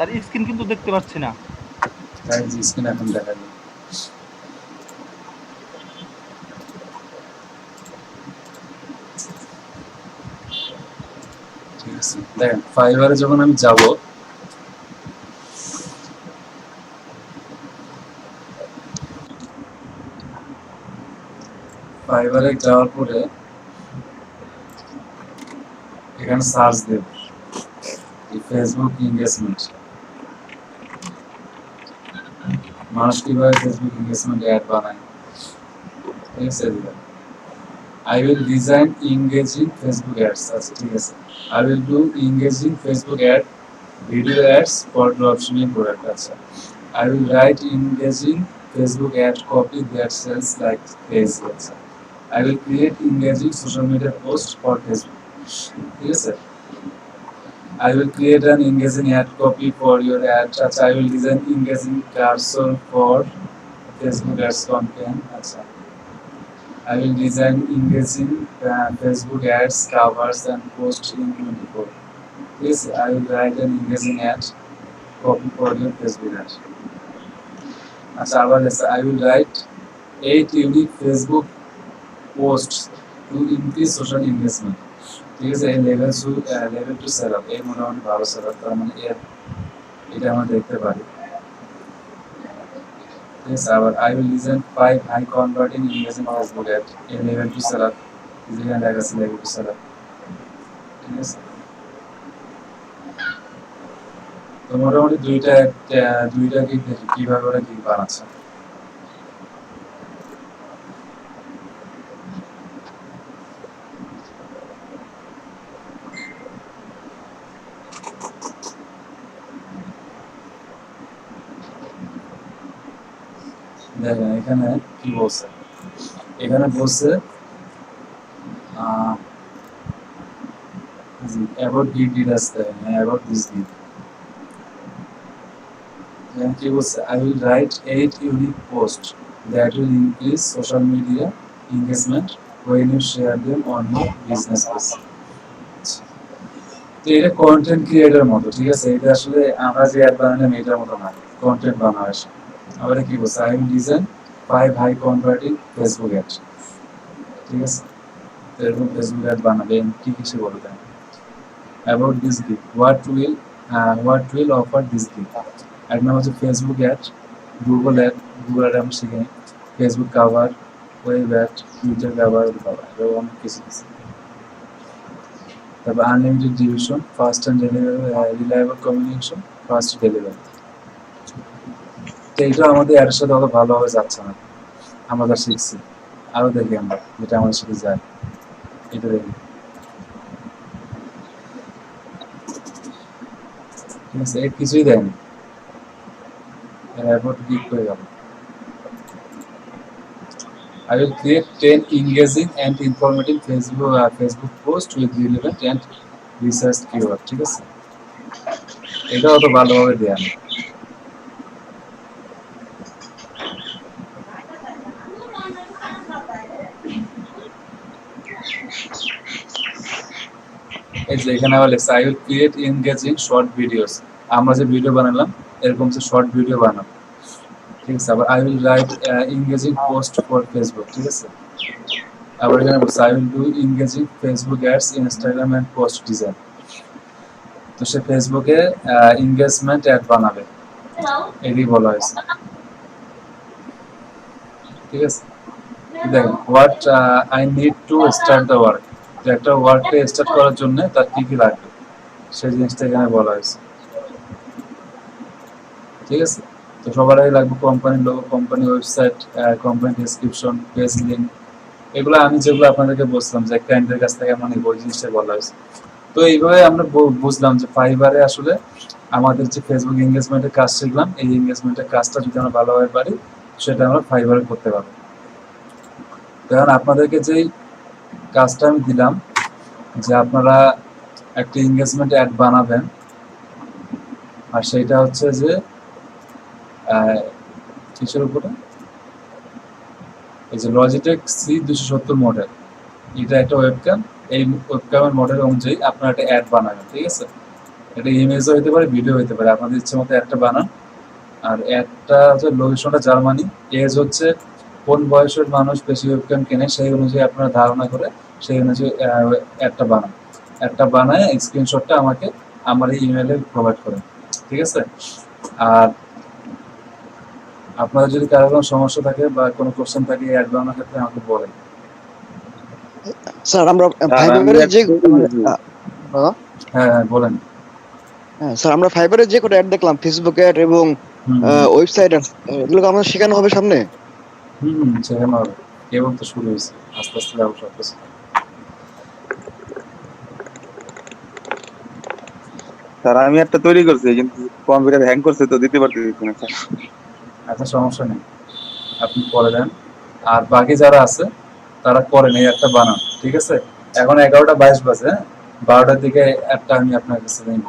তার স্ক্রিন কিন্তু দেখতে পাচ্ছি না। তাই যে স্ক্রিন এখন দেখা যায়। ঠিক আছে, দেখেন ফাইবারে যখন আমি যাব, ফাইবারে যাওয়ার পরে এখানে সার্চ দেব ফেসবুক এঙ্গেজমেন্ট। মানুষ কিভাবে ফেসবুক এঙ্গেজমেন্ট অ্যাড বানায়, ঠিক আছে। I will design engaging Facebook ads. আচ্ছা ঠিক আছে, I will do engaging Facebook ad, video ads for dropshipping product. আচ্ছা, I will write engaging Facebook ad copy that sells like crazy. আচ্ছা, I will create engaging social media post for Facebook. ঠিক আছে, I will create an engaging ad copy for your ad. আচ্ছা, I will design engaging cursor for Facebook ads campaign. আচ্ছা, I will design engaging Facebook ads covers and post in 24. Yes, I will write an engaging ad copy for your Facebook ad. আচ্ছা, আবার লেখা, I will write 8 unique Facebook posts to increase social engagement. ঠিক আছে, এই level two set up, এই মোটামুটি ভালো set up, তার মানে এটা আমরা দেখতে পারি। ঠিক আছে, আবার I will design 5 high converting engaging Facebook ad, এই লেভেল টু সেট আপ, যেখানে দেখা যাচ্ছে লেভেল টু সেট আপ। ঠিক আছে, তো মোটামুটি দুইটা গিগ দেখি কিভাবে ওরা গিগ বানাচ্ছে। দেখেন এখানে কি বলছে, এখানে বলছে about gig details, about this gig কি বলছে, I will write 8 unique posts that will increase social media engagement when you share them on your business page. তো এটা কন্টেন্ট ক্রিয়েটর মতো, ঠিক আছে, এটা আসলে আমরা যে অ্যাড বানালাম এটার মতো না, কন্টেন্ট বানানো আসে। আবার কি বলছে, I will design 5 high converting Facebook ads। ঠিক আছে, তো এরকম ফেসবুক অ্যাড বানাবেন কি কিছু বলে দেন। About this gig, what will offer this gig? এক নাম হচ্ছে Facebook ad, Google ad, Google ad আমরা শিখে নিই, Facebook cover, web ad, Twitter cover, এরকম অনেক কিছু আছে। তারপর unlimited division, fast and reliable communication, fast delivery. তো এটা আমাদের অ্যাডের সাথে অত ভালোভাবে যাচ্ছে না, আমরা যা শিখছি। আরও দেখি আমরা যেটা আমাদের সাথে যায়, এটা দেখি। ঠিক আছে, এর কিছুই দেয়নি, এরপর ক্লিক করে গেল। I will create 10 engaging and informative Facebook post with relevant and research keyword। ঠিক আছে, এটা অত ভালোভাবে দেয়া নেই। এই যে এখানে আবার লেখা, I will create engaging short videos। আমরা যে ভিডিও বানালাম এরকম যে শর্ট ভিডিও বানাবো। ঠিক আছে, আবার I will write engaging post for Facebook। ঠিক আছে, আবার এখানে বলছে I will do engaging Facebook ads, Instagram and post design। তো সে ফেসবুকে এনগেজমেন্ট অ্যাড বানাবে, এটাই বলা হয়েছে। ঠিক আছে, দেখেন what I need to start the work, যে একটা ওয়ার্ককে স্টার্ট করার জন্য তার কি কি লাগবে সেই জিনিসটা এখানে বলা হয়েছে। ঠিক আছে, তো সবার আগে লাগবে কোম্পানির logo, company website, company description, page link, এগুলো আমি যেগুলো আপনাদেরকে বলছিলাম যে ক্লায়েন্টের কাছ থেকে আমার ওই জিনিসটা বলা হয়েছে। তো এইভাবে আমরা বুঝলাম যে ফাইবারে আসলে আমাদের যে ফেসবুক এঙ্গেজমেন্টের কাজ শিখলাম, এই এঙ্গেজমেন্টের কাজটা যদি আমরা ভালোভাবে পারি সেটা আমরা ফাইবারে করতে পারবো। কারণ আপনাদেরকে যেই কাজটা আমি দিলাম যে আপনারা একটা এঙ্গেজমেন্ট অ্যাড বানাবেন, আর সেইটা হচ্ছে যে কিসের উপরে, এই যে লজিটেক C270 মডেল, এটা একটা ওয়েবক্যাম, এই ওয়েবক্যামের মডেল অনুযায়ী আপনারা একটা অ্যাড বানাবেন। ঠিক আছে, এটা ইমেজও হতে পারে, ভিডিও হতে পারে, আপনাদের ইচ্ছে মতো একটা বানান। আর একটা হচ্ছে লোকেশনটা জার্মানি, এজ হচ্ছে কোন বয়সের মানুষ বেশি ওয়েবক্যাম কেনে সেই অনুযায়ী আপনারা ধারণা করে সেই অনুযায়ী একটা বানান। একটা বানায় স্ক্রিনশটটা আমাকে আমার এই ইমেলে প্রোভাইড করেন, ঠিক আছে? আর আপনাদের যদি কারো কোনো সমস্যা থাকে বা কোনো কোশ্চেন থাকে অ্যাড বানানোর ক্ষেত্রে আমাকে বলেন। স্যার আমরা স্যার আমি ফাইবারে যে একটা হ্যাঁ হ্যাঁ বলেন। হ্যাঁ স্যার, আমরা ফাইবারে যে কটা অ্যাড দেখলাম, ফেসবুক অ্যাড এবং হুম ওয়েবসাইট অ্যাড, এগুলো আমাদের শেখানো হবে সামনে। সেখানে হবে, কেবল তো শুরু হয়েছে, আস্তে আস্তে যাবো সব কিছু। স্যার আমি একটা তৈরি করছি কিন্তু কম্পিউটার হ্যাং করছে তো দিতে পারতেছি না স্যার। আচ্ছা সমস্যা নেই, আপনি করে দেন। আর বাকি যারা আছে তারা করেন, এই একটা বানান, ঠিক আছে? এখন 11:22 বাজে, হ্যাঁ? 12টার দিকে একটা আমি আপনার কাছে নিব।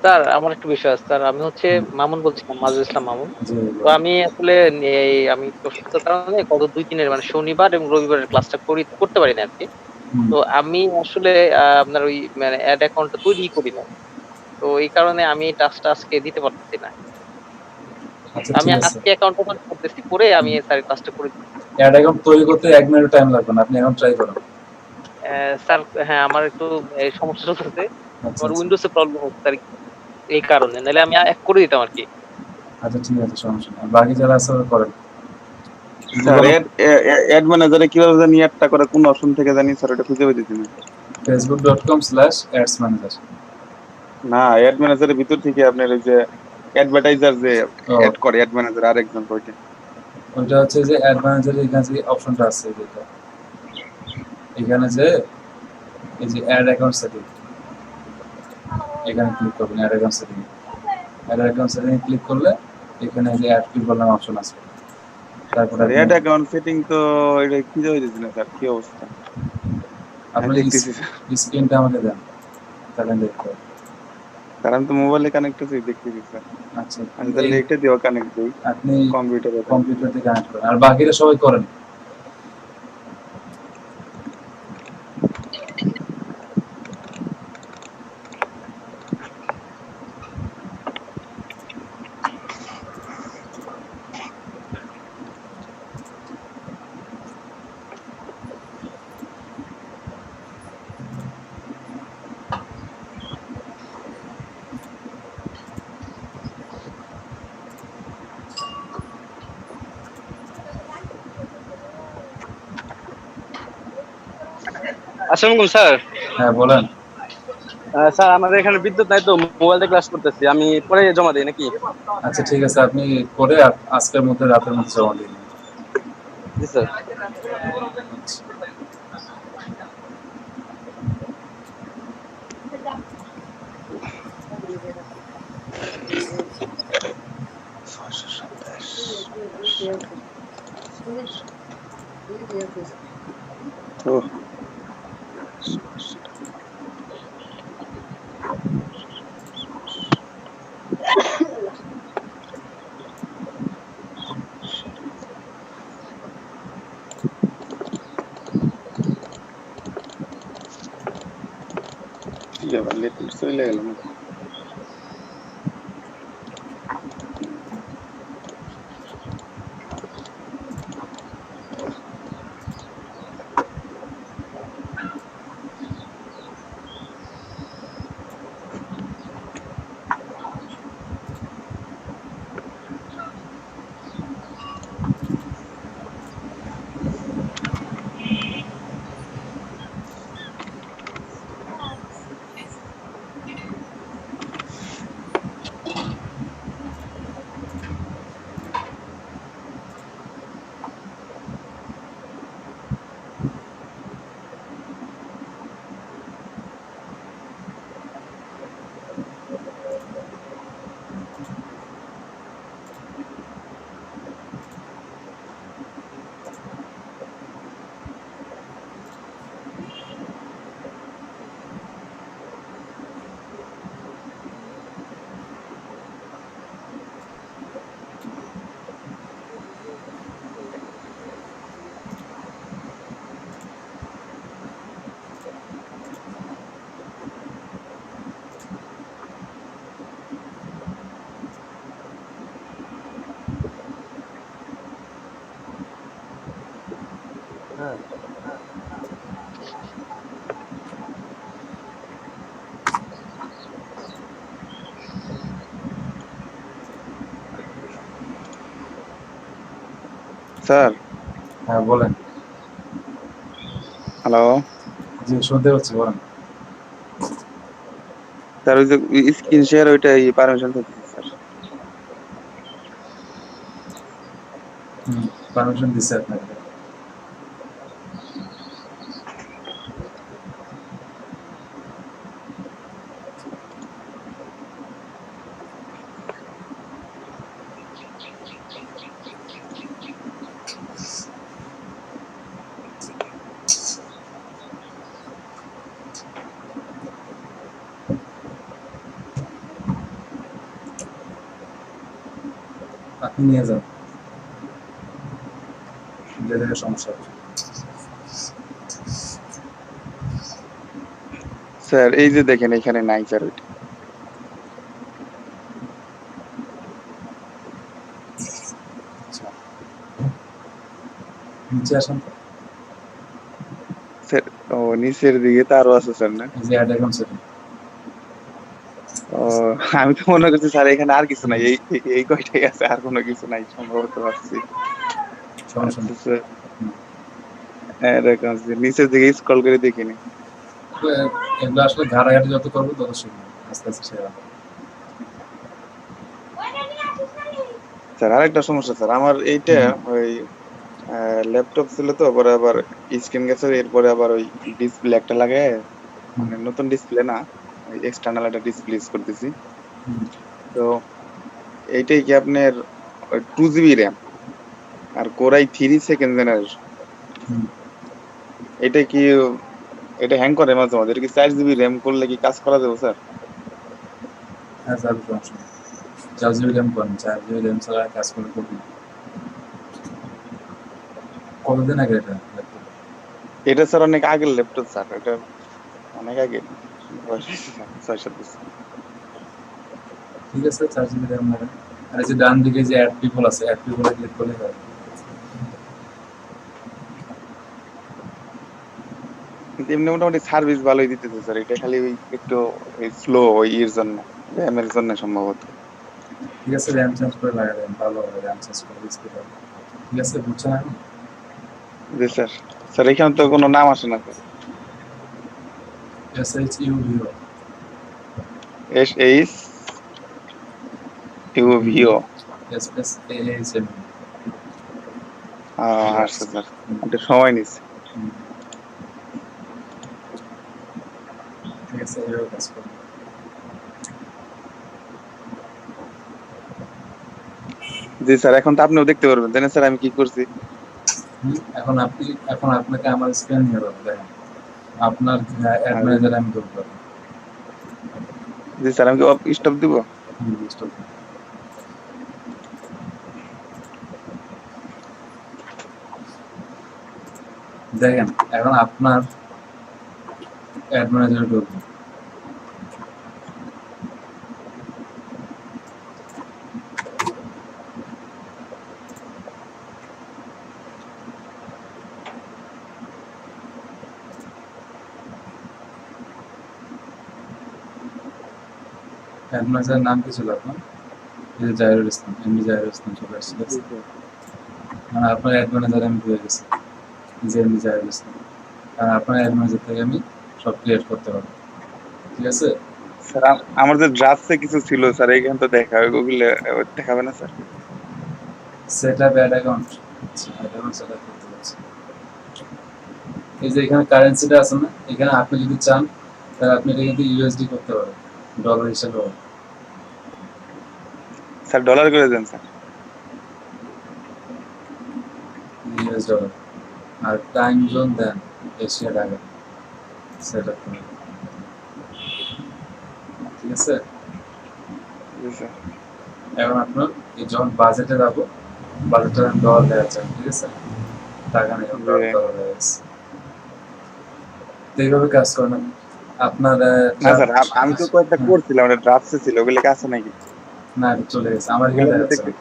স্যার আমার একটু বিষয় আছে স্যার, আমি হচ্ছে মামুন বলছিলাম, মাজুল ইসলাম মামুন। জি তো আমি আসলে আমি অসুস্থতার কারণে গত 2-3 মানে শনিবার এবং রবিবারের ক্লাসটা করতে পারি না আর কি। তো আমি আসলে আপনার ওই মানে অ্যাড অ্যাকাউন্টটা তৈরি করি না, তো এই কারণে আমি টাস্কটা আজকে দিতে পারতেছি না। আচ্ছা আমি ঠিক আছে। আজকে অ্যাকাউন্টটা তৈরি করতেছি, করে আমি স্যারের কাজটা করে দিচ্ছি। অ্যাড অ্যাকাউন্ট তৈরি করতে 1 মিনিট টাইম লাগবে না, আপনি এখন ট্রাই করুন। স্যার হ্যাঁ, আমার একটু এই সমস্যা চলতেছে, আচ্ছা আমার আচ্ছা উইন্ডোজে প্রবলেম হচ্ছে আর কি, এই কারণে নাহলে আমি এক করে দিতাম আর কি। আচ্ছা ঠিক আছে, সমস্যা নেই, বাকি যারা আছে ওরা করেন। স্যার অ্যাড ম্যানেজারে কিভাবে জানি অ্যাডটা করে কোন অপশন থেকে জানি স্যার এটা খুঁজে পেতেছি না। facebook.com/adsmanager। না, অ্যাড ম্যানেজারের ভিতর থেকে আপনার ওই যে অ্যাডভার্টাইজার যে ও অ্যাড করে অ্যাড ম্যানেজার আরেকজন ওইটা। ওইটা হচ্ছে যে অ্যাড ম্যানেজারে এখানে যে অপশনটা আছে যেটা এখানে যে এই যে অ্যাড অ্যাকাউন্ট সেটিং, এখানে ক্লিক করবেন। অ্যাড অ্যাকাউন্ট সেটিং ক্লিক করলে এখানে যে অ্যাড পিপল নামে অপশন আছে, তারপর স্যার আপনি অ্যাড অ্যাকাউন্ট সেটিং তো এটা খুঁজে পেতেছি না স্যার, কি অবস্থা? আমি আপনার দেখতেছি স্যার। স্ক্রিনটা আমাকে দেন, তাহলে দেখতে হবে। স্যার আমি তো মোবাইলে কানেক্ট আছি, দেখতেছি স্যার। আচ্ছা আমি তাহলে এটা দিয়েও কানেক্ট দিই আপনি কম্পিউটারে। কম্পিউটার থেকে কানেক্ট করেন, আর বাকিরা সবাই করেন। আসসালামু আলাইকুম স্যার। হ্যাঁ বলেন। স্যার আমাদের এখানে বিদ্যুৎ নাই তো, মোবাইলে ক্লাস করতেছি, আমি পরে জমা দিই নাকি? আচ্ছা ঠিক আছে, আপনি করে আজকের মধ্যে রাতের মধ্যে জমা দিন। জি স্যার। আচ্ছা। ও কি ব্যাপার, লেট চলে গেল না? স্যার হ্যাঁ বলেন। হ্যালো জি শুনতে পাচ্ছি, বলেন। স্যার, ওই যে স্ক্রিন শেয়ার ওইটা পারমিশন চাইতেছি স্যার। পারমিশন দিচ্ছে আপনাকে। আপনি নিয়ে যান যে জায়গায় সমস্যা হচ্ছে। স্যার এই যে দেখেন এখানে নাই স্যার ওইটা। আচ্ছা, নিচে আসেন তো। স্যার ও নিচের দিকে তো আরো আছে স্যার না? এই যে অ্যাড অ্যাকাউন্ট সেটিং। ও আমি তো মনে করছি স্যার এখানে আর কিছু নাই, এই কয়টাই আছে, আর কোনো কিছু নাই সম্ভবত ভাবছি। সমস্যা আচ্ছা নেই। স্যার, এরকম নিচের দিকে স্ক্রল করে দেখিনি। তো এগুলো আসলে ঘাটাঘাটি যত করবো তত শিখবো, আস্তে আস্তে শেখা। স্যার আরেকটা সমস্যা স্যার, আমার এইটা ওই ল্যাপটপ ছিল তো, পরে আবার স্ক্রিন গেছে, এরপরে আবার ওই ডিসপ্লে একটা লাগে, মানে নতুন ডিসপ্লে না, এক্সটার্নাল একটা ডিসপ্লে ইউজ করতেছি। তো এইটাই কি আপনার 2 GB র্যাম আর কোরাই 3 সেকেন্ড জেনারেশন, এটা কি এটা হ্যাং করে মাঝে মাঝে, এটা কি 4 GB র্যাম করলে কি কাজ করা যাবে স্যার? হ্যাঁ স্যার, সমস্যা নেই। 4 GB র্যাম করেন, 4 GB র্যাম ছাড়া কাজ করে করবেন। কতদিন আগে এটা ল্যাপটপ? এটা স্যার অনেক আগের ল্যাপটপ স্যার, এটা অনেক আগে, 6-7 বছর। ঠিক আছে, 4 GB র্যাম নেবেন। আর এই যে ডান দিকে যে অ্যাড পিপল আছে, অ্যাড পিপলে ক্লিক করলে হবে। কিন্তু এমনি মোটামুটি সার্ভিস ভালোই দিতেছে স্যার, এটা খালি ওই একটু স্লো ওই এর জন্য, র্যামের জন্য সম্ভবত। ঠিক আছে, র্যাম চেঞ্জ করে লাগা দেন, ভালো হবে র্যাম চেঞ্জ করে স্পিড হবে। ঠিক আছে, বুঝছেন আপনি? জি স্যার। স্যার এখানে তো কোনো নাম আসে না sir. SHUVO। SHUVO। Space AHM। আসছে স্যার, এটা সময় নিচ্ছে। ঠিক আছে, এভাবে কাজ করুন। জি স্যার, এখন তো আপনিও দেখতে পারবেন তাই না স্যার আমি কি করছি? এখন আপনাকে আমার স্ক্রিন নিয়ে যাবো, দেখেন আপনার অ্যাড আর ম্যানেজারে আমি ঢুকবো। জি স্যার, আমি কি স্টপ দিব? দেখেন এখন আপনার অ্যাড ম্যানেজারে ঢুকবো। অ্যাড ম্যানেজারের নাম কি ছিল আপনার? এই যে জাহিরুল ইসলাম, এমনি জাহিরুল ইসলাম চলে আসছে। জি স্যার। মানে আপনার অ্যাড ম্যানেজারে আমি ঢুকে গেছি, যে এমনি জাহিরুল ইসলাম। কারণ আপনার অ্যাড ম্যানেজার থেকে আমি সব ক্রিয়েট করতে পারবো। ঠিক আছে? স্যার আমার যে ড্রাফটসে কিছু ছিল স্যার, এইখানে তো দেখা ওগুলো দেখাবে না sir? Set up ad account. Ad account set up করতে পারছি। এই যে এখানে কারেন্সিটা আছে না, এখানে আপনি যদি চান তাহলে আপনি এটা কিন্তু ইউএসডি করতে পারেন, ডলার হিসেবে। স্যার ডলার করে দেন স্যার। US dollar. আর টাইম জোন দেন এশিয়া টাকা, সেট আপ করুন। ঠিক আছে? জি স্যার। এখন আপনার এই যখন বাজেটে যাবো, বাজেটটা ডলার দেওয়া যাবে। ঠিক আছে? টাকা নেই, ডলার দেওয়া যাচ্ছে। তো এইভাবে কাজ করেন আপনার। না স্যার, আমি তো কয়েকটা করছিলাম, ওটা ড্রাফটসে ছিল, ওগুলো কি আছে নাকি? না, এটা চলে গেছে, আমার এখানে ওগুলো দেখা আপনি যাচ্ছে দেখতে, না।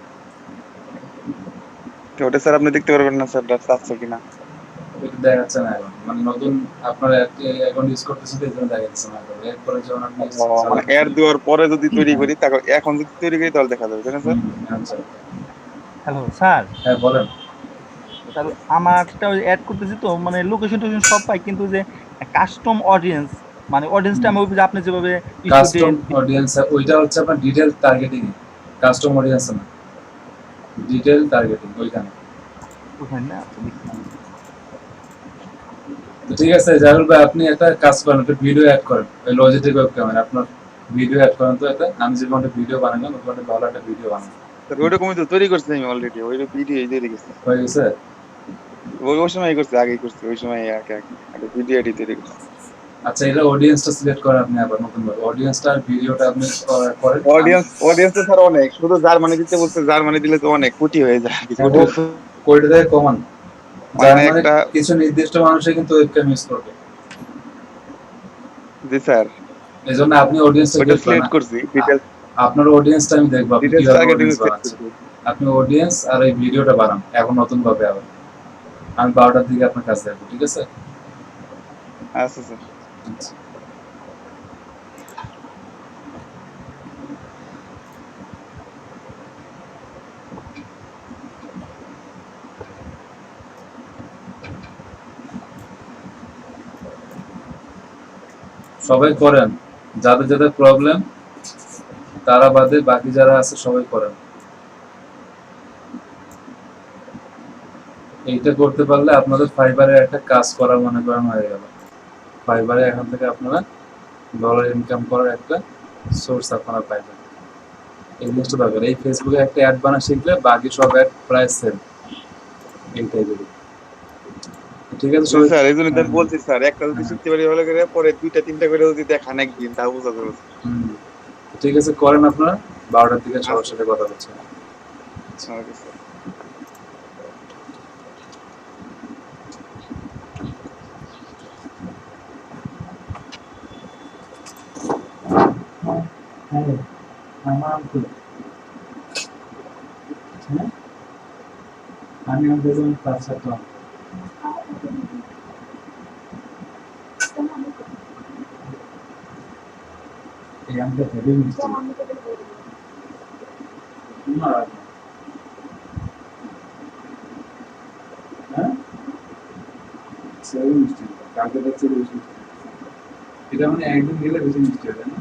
তো ওটা স্যার আপনি দেখতে পারবেন না স্যার ড্রাফটস আছে কিনা? এটা দেখা যাচ্ছে না এখন, মানে নতুন আপনার অ্যাকাউন্ট ইউজ করতেছে তো এই জন্য দেখা যাচ্ছে না। এরপরে যখন আপনি মানে এড দেওয়ার পরে যদি তৈরি করি, তারপর এখন যদি তৈরি করি তাহলে দেখা যাবে তাই না স্যার? আচ্ছা। হ্যালো স্যার, হ্যাঁ বলেন। স্যার আমারটা অ্যাড করতেছি তো মানে লোকেশন টোকেশন সব পাই, কিন্তু যে কাস্টম অডিয়েন্স মানে অডিয়েন্সটা আমি ওই যে আপনি যেভাবে কাস্টম স্টুডেন্ট অডিয়েন্স ওইটা হচ্ছে আপনার ডিটেল টার্গেটিং, কাস্টম অডিয়েন্স না, ডিটেল টার্গেটিং ওইখানে। ওখানে না, আচ্ছা দেখি। তো ঠিক আছে জাহুল ভাই, আপনি একটা কাজ করেন, একটা ভিডিও অ্যাড করেন ওই লজিটেক ওয়েব ক্যামেরা, আপনার ভিডিও অ্যাড করেন তো একটা, আমি যে কোনটা ভিডিও বানালাম ওই কোনটা ভালো একটা ভিডিও বানাবো। স্যার ওইরকম তো তৈরি করছি আমি অলরেডি, ওই ভিডিও তৈরি করছি। হয়ে গেছে? ওই সময় করছি, আগেই করছি, ওই সময় আগে আগে একটা ভিডিও এডিট তৈরি করছি। আচ্ছা, এটা অডিয়েন্সটা সিলেক্ট করেন আপনি আবার নতুন ভাবে, অডিয়েন্সটা আর ভিডিওটা আপনি করেন। অডিয়েন্স তো স্যার অনেক, শুধু জার্মানি দিতে বলছে, জার্মানি দিলে তো অনেক কোটি হয়ে যায় কিছু কোটি। কোটি থেকে কমান, যার মানে মানে একটা, কিছু নির্দিষ্ট মানুষে কিন্তু ওয়েবক্যাম ইউজ করবে, জি স্যার এই জন্য আপনি অডিয়েন্সটা ওইটা সিলেক্ট করেন। সিলেক্ট করছি, ডিটেলস আপনার অডিয়েন্সটা আমি দেখবো আপনি ডিটেলস কিভাবে টার্গেটিং অডিয়েন্স সেট বানাচ্ছেন। করছি। আপনি অডিয়েন্স আর এই ভিডিওটা বানান এখন নতুন ভাবে, আবার আমি 12টার দিকে আপনার কাছে দেখবো, ঠিক আছে? আচ্ছা স্যার। আচ্ছা। সবাই করেন, যাদের যাদের প্রবলেম তারা বাদে বাকি যারা আছে সবাই করেন। এইটা করতে পারলে আপনাদের ফাইবারে একটা কাজ করা মনে করেন হয়ে গেল। ফাইবারে এখন থেকে আপনারা ডলার ইনকাম করার একটা সোর্স আপনারা পাইবেন। এই জিনিসটা দরকার, এই ফেসবুকে একটা অ্যাড বানা শিখলে বাকি সব অ্যাড প্রায় সেম, এই টাইপের। ঠিক আছে জি সবাই? স্যার, এই জন্য তো হ্যাঁ, আমি বলছি স্যার, একটা যদি শিখতে পারি ভালো করে, পরে দুইটা তিনটা করে যদি দেখান একদিন, তা বোঝা যাবে। হুম। ঠিক আছে করেন আপনারা, 12টার দিকে সবার আচ্ছা সাথে কথা হচ্ছে। Okay sir. হ্যাঁ, আমার আমি আমাদের জন্য ক্লাস করতাম। এই আমটা হেভি মিষ্টি। হ্যাঁ, সেভি মিষ্টি, কালকে দেখছি বেশি মিষ্টি। এটা মানে একদিন গেলে বেশি মিষ্টি হবে না?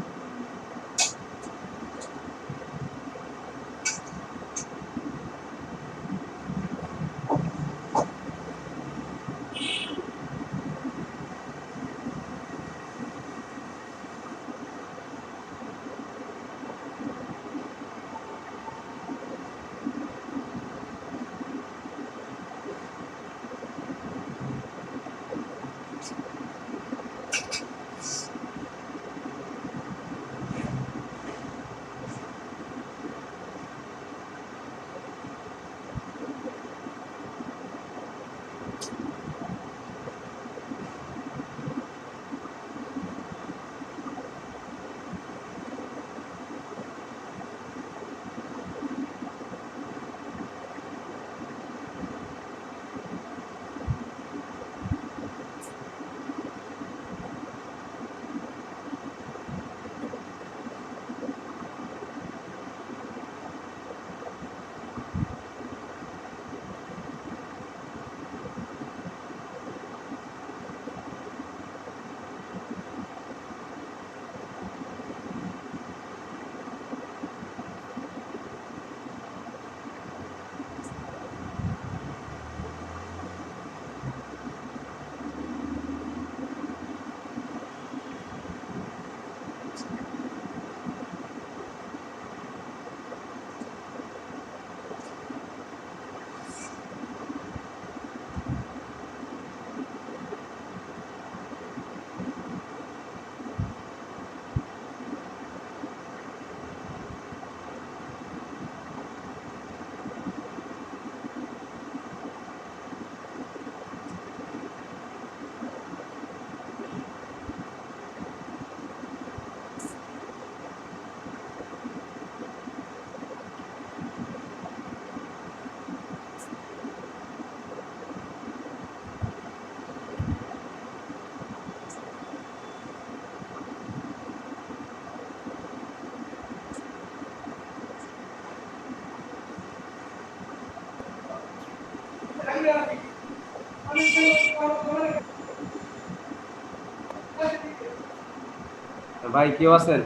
ভাই কেউ আছেন?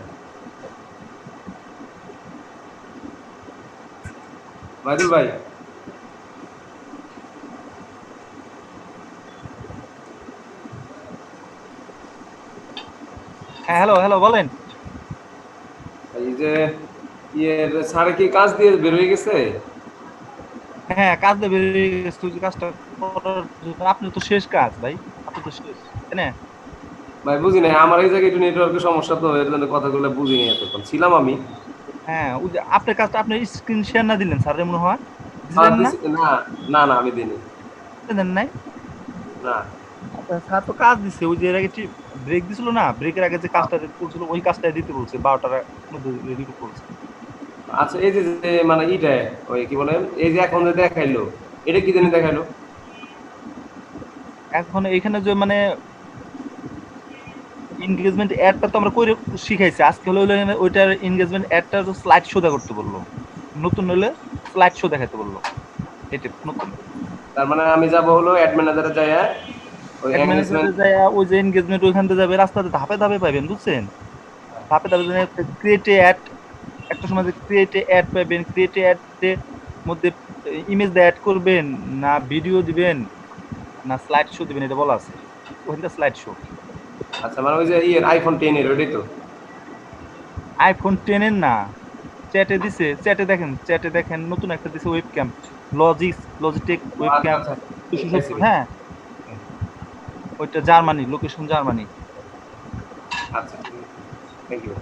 মাইদুল ভাই, হ্যাঁ, হ্যালো হ্যালো, বলেন। এই যে স্যার কি কাজ দিয়ে বের হয়ে গেছে? হ্যাঁ, কাজ দেবে, কাজটা করার জন্য আপনার তো শেষ কাজ ভাই, আপনি তো শেষ, তাই না? ভাই বুঝি নাই, আমার এই জায়গায় একটু নেটওয়ার্কের সমস্যা, তো এর জন্য কথাগুলো বুঝিনি এতক্ষণ ছিলাম আমি। হ্যাঁ, ওই যে আপনার কাজটা আপনি স্ক্রিন শেয়ার না দিলেন স্যার মনে হয়, দিলেন না? না না না, আমি দিইনি। দেন নাই? না। আচ্ছা, স্যার তো কাজ দিছে, ওই যে এর আগে ব্রেক দিছিল না, ব্রেকের আগে যে কাজটা করছিল ওই কাজটাই দিতে বলছে, 12টার মধ্যে রেডি করতে বলছে। আচ্ছা, এই যে যে মানে ওই কি বলে, এই যে এখন যে দেখাইলো, এটা কি জানি দেখাইলো? এখন এখানে যে মানে এনগেজমেন্ট অ্যাডটা তো আমরা করে শিখাইছি, আজকে হলো ওইটার এনগেজমেন্ট অ্যাডটা স্লাইড শো করতে বললো, নতুন হলে স্লাইড শো দেখাতে বললো, এটা নতুন। তার মানে আমি যাব হলো অ্যাড ম্যানেজারে যাই, ওই অ্যাড এঙ্গেজমেন্ট। ম্যানেজারে যায় ওই যে এনগেজমেন্ট ওইখান থেকে যাবে, রাস্তাতে ধাপে ধাপে পাবেন, বুঝছেন? ধাপে ধাপে ক্রিয়েট অ্যাড, একটা সময় ক্রিয়েট অ্যাড পাবেন, ক্রিয়েট অ্যাড মধ্যে ইমেজ অ্যাড করবেন, না ভিডিও দিবেন, না স্লাইড শো দিবেন, এটা বলা আছে ওখানটা স্লাইড শো। আচ্ছা, মানে ওই যে আইফোন 10 এর ওইটাই তো? আইফোন 10 এর না, চ্যাটে দিছে, চ্যাটে দেখেন নতুন একটা দিছে ওয়েব ক্যাম, লজিটেক ওয়েব আচ্ছা ক্যাম আচ্ছা, 270। হ্যাঁ, ওইটা জার্মানি, লোকেশন জার্মানি। আচ্ছা, থ্যাংক ইউ।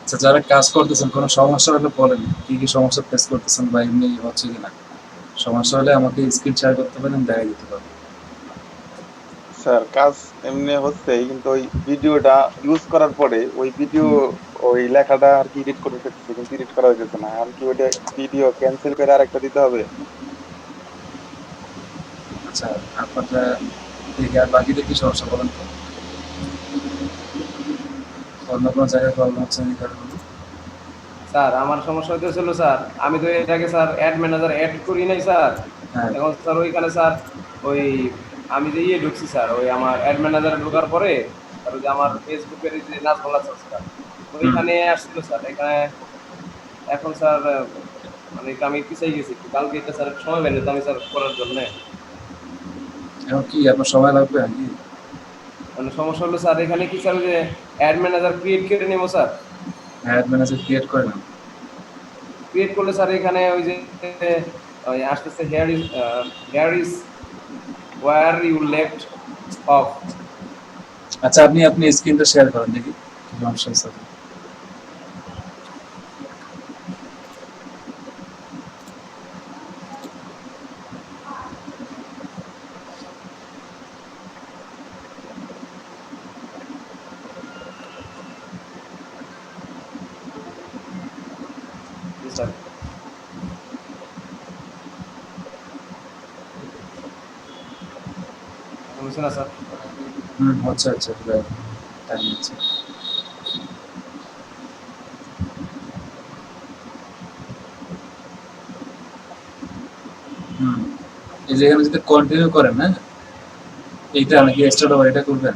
আচ্ছা, যারা কাজ করতেছেন কোনো সমস্যা হলে বলেন, কি কি সমস্যা ফেস করতেছেন বা এমনি হচ্ছে কিনা। সমস্যা হলে আমাকে স্ক্রিন শেয়ার করতে পারেন, দেখা দিতে পারবো। স্যার কাজ এমনি হচ্ছে, কিন্তু ওই ভিডিওটা ইউজ করার পরে ওই ভিডিও ওই লেখাটা আর কি এডিট করে ফেলতেছে, কিন্তু এডিট করা হইতেছে না। আর কি ওইটা ভিডিও ক্যান্সেল করে আরেকটা দিতে হবে? আচ্ছা, আপনারটা দেখে আর বাকিদের কি সমস্যা বলেন তো? অন্য কোনো জায়গায় প্রবলেম হচ্ছে এই কারণে? স্যার আমার সমস্যা হইতেছিল স্যার, আমি তো এটাকে স্যার অ্যাড ম্যানেজার অ্যাড করি নাই স্যার। হ্যাঁ। এখন স্যার ওইখানে স্যার ওই আমি যে ঢুকছি স্যার, ওই আমার অ্যাড ম্যানেজারে ঢোকার পরে আর ওই যে আমার ফেসবুকের যে নাজমুল হাসান স্যার ওইখানে আসছিল স্যার। এখানে এখন স্যার মানে আমি পিছাই গেছি একটু, কালকে এটা স্যার সময় পাইনি তো আমি স্যার করার জন্য। এখন কি আপনার সময় লাগবে নাকি? মানে সমস্যা হলো স্যার, এখানে কি স্যার ওই যে অ্যাড ম্যানেজার ক্রিয়েট করে নেবো স্যার? অ্যাড ম্যানেজার ক্রিয়েট করে না। ক্রিয়েট করলে স্যার এখানে ওই যে ওই আসতেছে here is where you left off. আচ্ছা, আপনি স্ক্রিনটা শেয়ার করেন দেখি কি সমস্যা হচ্ছে। স্যার বুঝছেন না স্যার? হচ্ছে টাইম হচ্ছে। এই যে এখানে যদি কন্টিনিউ করেন, হ্যাঁ এইটা নাকি স্টার্ট ওভার, এটা করবেন।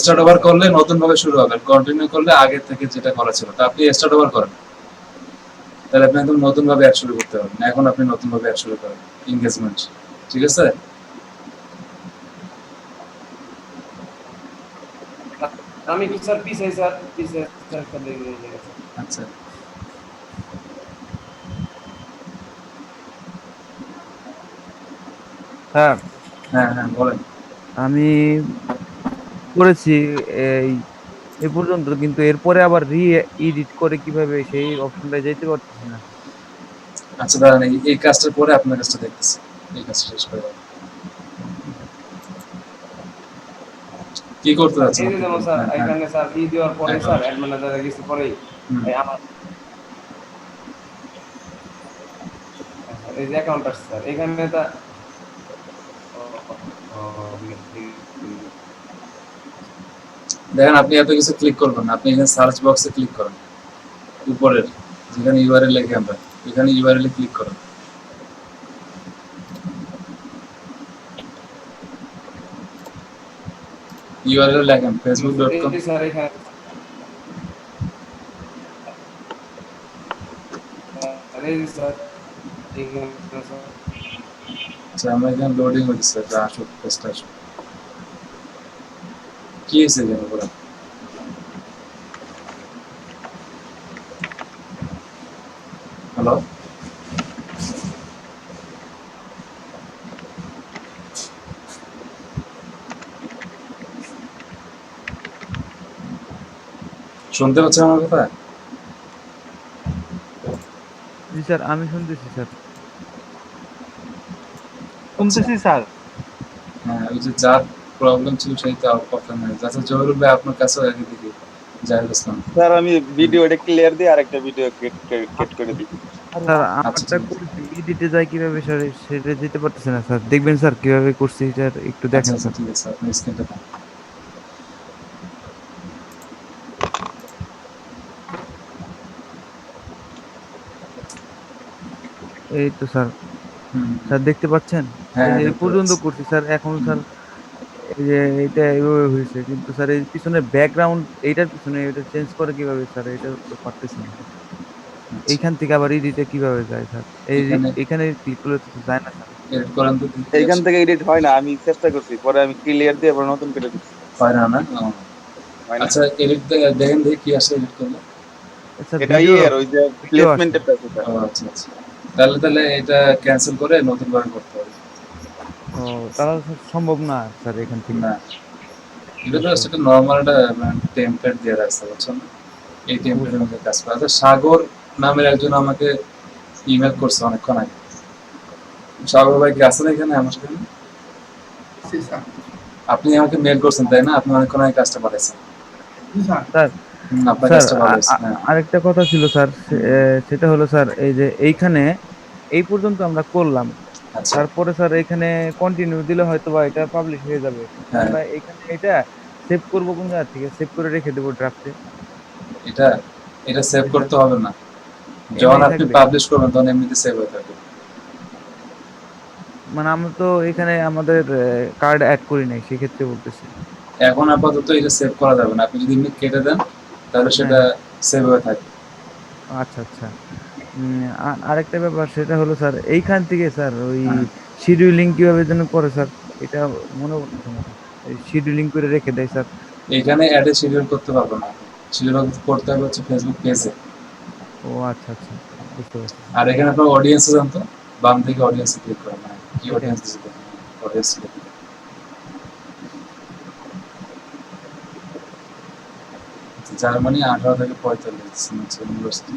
স্টার্ট ওভার করলে নতুন ভাবে শুরু হবে, কন্টিনিউ করলে আগে থেকে যেটা করা ছিল। তা আপনি স্টার্ট ওভার করেন, তাহলে আপনি একদম নতুন ভাবে অ্যাড শুরু করতে পারবেন। এখন আপনি নতুন ভাবে অ্যাড শুরু করেন, এনগেজমেন্ট। ঠিক আছে? আমি একটু স্যার পিছাই স্যার, পিছাই স্যার একটা লেগে গেছে। আচ্ছা, স্যার হ্যাঁ বলেন। আমি করেছি এই এ পর্যন্ত, কিন্তু এরপরে আবার এডিট করে কিভাবে সেই অপশনটা যেতে পারতেছি না। আচ্ছা দাঁড়ান, এই কাজটার পরে আপনার কাজটা দেখতেছি। এই কাজটা শেষ করে দাও। কি করতে যাচ্ছেন এই যে আপনি? যেমন স্যার হ্যাঁ, এখানে স্যার দেওয়ার পরে এখন। স্যার অ্যাড ম্যানেজারে গেছি পরেই এই আমার এই যে অ্যাকাউন্ট আছে স্যার, এখানে তা দেখেন, আপনি এত কিছু ক্লিক করবেন না। আপনি এখানে সার্চ বক্সে ক্লিক করেন, উপরের যেখানে ইউআরএল লেখে আমরা, এখানে ইউআরএল ক্লিক করেন। ইউআরএল লেখেন facebook.com। এই স্যার এখানে এই যে স্যার এখানে স্যার আচ্ছা, আমরা এখানে লোডিং হচ্ছে, যা আসুক পেজটা আসুক। কি হয়েছে এখানে বলেন? হ্যালো, শুনতে পাচ্ছেন আমার কথা? জি স্যার, আমি শুনতেছি স্যার। শুনতেছি স্যার। হ্যাঁ, ওই যে যার প্রবলেম ছিল সেই তো প্রবলেম হয়ে গেছে। আচ্ছা জহিরুল ভাই, আপনার কাছে আগে দেখি জাহিদ ইসলাম। স্যার আমি ভিডিওটা ক্লিয়ার দিয়ে আরেকটা ভিডিও ক্রিয়েট করে দিই। স্যার আচ্ছা আমারটা ঠিক আছে। করেছি, এডিটে যায় কিভাবে স্যার সেটা যেতে পারতেছে না স্যার, দেখবেন স্যার কিভাবে করছি এটা একটু আচ্ছা দেখেন আচ্ছা স্যার। ঠিক আছে, আপনি স্ক্রিনটা দেন। এই তো স্যার, হুম, স্যার দেখতে পাচ্ছেন? হ্যাঁ এই হ্যাঁ যে এই দেখতে পর্যন্ত পাচ্ছি। করছি স্যার, এখন হুম, স্যার এই যে এটা এইভাবে হয়েছে, কিন্তু স্যার এই পিছনের ব্যাকগ্রাউন্ড এইটার পিছনে এটা চেঞ্জ করে কিভাবে স্যার, এটা তো পারতেছি না। আচ্ছা এইখান থেকে আবার এডিটে কিভাবে যায় স্যার? এই এখানে এখানে ক্লিক করলে তো যায় না স্যার। এডিট করেন তো দেখি এইখান আসে। থেকে এডিট হয় না, আমি চেষ্টা করছি, পরে আমি ক্লিয়ার দিয়ে আবার নতুন করে দিচ্ছি। হয় না না ও। হয় না। আচ্ছা এডিট দেখেন দেখি কি আসে এডিট করলে। স্যার এটা ভিডিও, ইয়ের ওই যে ভিডিও আসে। প্লেসমেন্টের কাছে স্যার। ও আচ্ছা আচ্ছা, তাহলে এটা ক্যান্সেল করে নতুন করে করতে হবে। ও তাহলে স্যার সম্ভব না স্যার এখান থেকে। না, এটা তো বুঝতে সেটা পারছি, নর্মাল একটা টেমপ্লেট দিয়ে রাখছে বুঝছেন না? এই টেমপ্লেটের বুঝতে মধ্যে কাজ করে। আচ্ছা সাগর নামের একজন আমাকে ইমেল করছে অনেকক্ষণ আগে। সাগর ভাই কি আছেন এখানে আমার সাথে? আপনি আমাকে মেল করছেন তাই না? আপনি অনেকক্ষণ আগে কাজটা পাঠাইছেন। স্যার। আপনার স্যার কাজটা ভালো হয়েছে, হ্যাঁ। আরেকটা কথা ছিল স্যার, হুম, সেটা হলো স্যার এই যে এইখানে এই পর্যন্ত আমরা করলাম, আচ্ছা, তারপরে স্যার এখানে কন্টিনিউ দিলে হয়তো বা এটা পাবলিশ হয়ে যাবে, কিন্তু হ্যাঁ, আমরা এখানে এটা সেভ করবো কোন জায়গা থেকে, সেভ করে রেখে দেবো ড্রাফটে। এটা এটা সেভ জি স্যার, করতে হবে না। যখন এমনি আপনি থাকবে। পাবলিশ করবেন তখন এমনিতে সেভ হয়ে থাকবে। মানে আমরা তো এখানে আমাদের কার্ড অ্যাড করি নাই, সেক্ষেত্রে বলতেছি। এখন আপাতত এটা সেভ করা যাবে না। আপনি যদি এমনি কেটে দেন তাহলে হ্যাঁ সেটা হ্যাঁ, সেভ হয়ে থাকবে। আচ্ছা আচ্ছা। আরেকটা ব্যাপার সেটা হলো স্যার, এইখান থেকে স্যার ওই হ্যাঁ, শিডিউলিং কিভাবে যেন করে স্যার, এটা মনে পড়তেছে না স্যার। শিডিউলিং করে রেখে দেয় স্যার। এখানে অ্যাডে শিডিউল করতে পারবেন না। শিডিউল করতে হবে হচ্ছে ফেসবুক পেজে। ও আচ্ছা আচ্ছা, বুঝতে পারছি স্যার। আর এখানে আপনার অডিয়েন্সে যান তো, বাম দিকে অডিয়েন্সে ক্লিক করেন, মানে কি এখানে অডিয়েন্স দিচ্ছে দেখুন, অডিয়েন্স ক্লিক করেন। জার্মানি 18 থেকে 45 ইউনিভার্সিটি।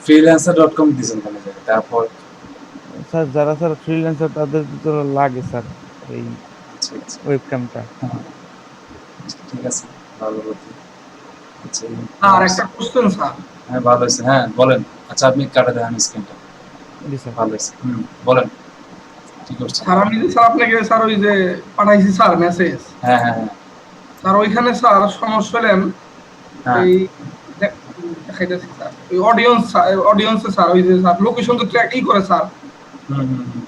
freelancer.com দিয়েছেন কোনো জায়গায়, তারপর স্যার যারা স্যার ফ্রিল্যান্সার তাদের তো লাগে স্যার এই আচ্ছা আচ্ছা, ওয়েবক্যামটা। হ্যাঁ, ঠিক আছে, ভালো বলতে। আচ্ছা আর একটা কোশ্চেন স্যার। হ্যাঁ ভালো হয়েছে, হ্যাঁ বলেন। আচ্ছা আপনি কাটা দেন স্ক্রিনটা, জি স্যার। ভালো হয়েছে। বলেন কি করছেন? স্যার আমি যে স্যার আপনাকে স্যার ওই যে পাঠাইছি স্যার মেসেজ, হ্যাঁ হ্যাঁ হ্যাঁ স্যার ওইখানে স্যার সমস্যা হলেন হ্যাঁ, এই দেখাইতেছি স্যার ওই অডিয়েন্সে স্যার ওই যে স্যার লোকেশন তো ট্র্যাকই করে স্যার। হুম হুম হুম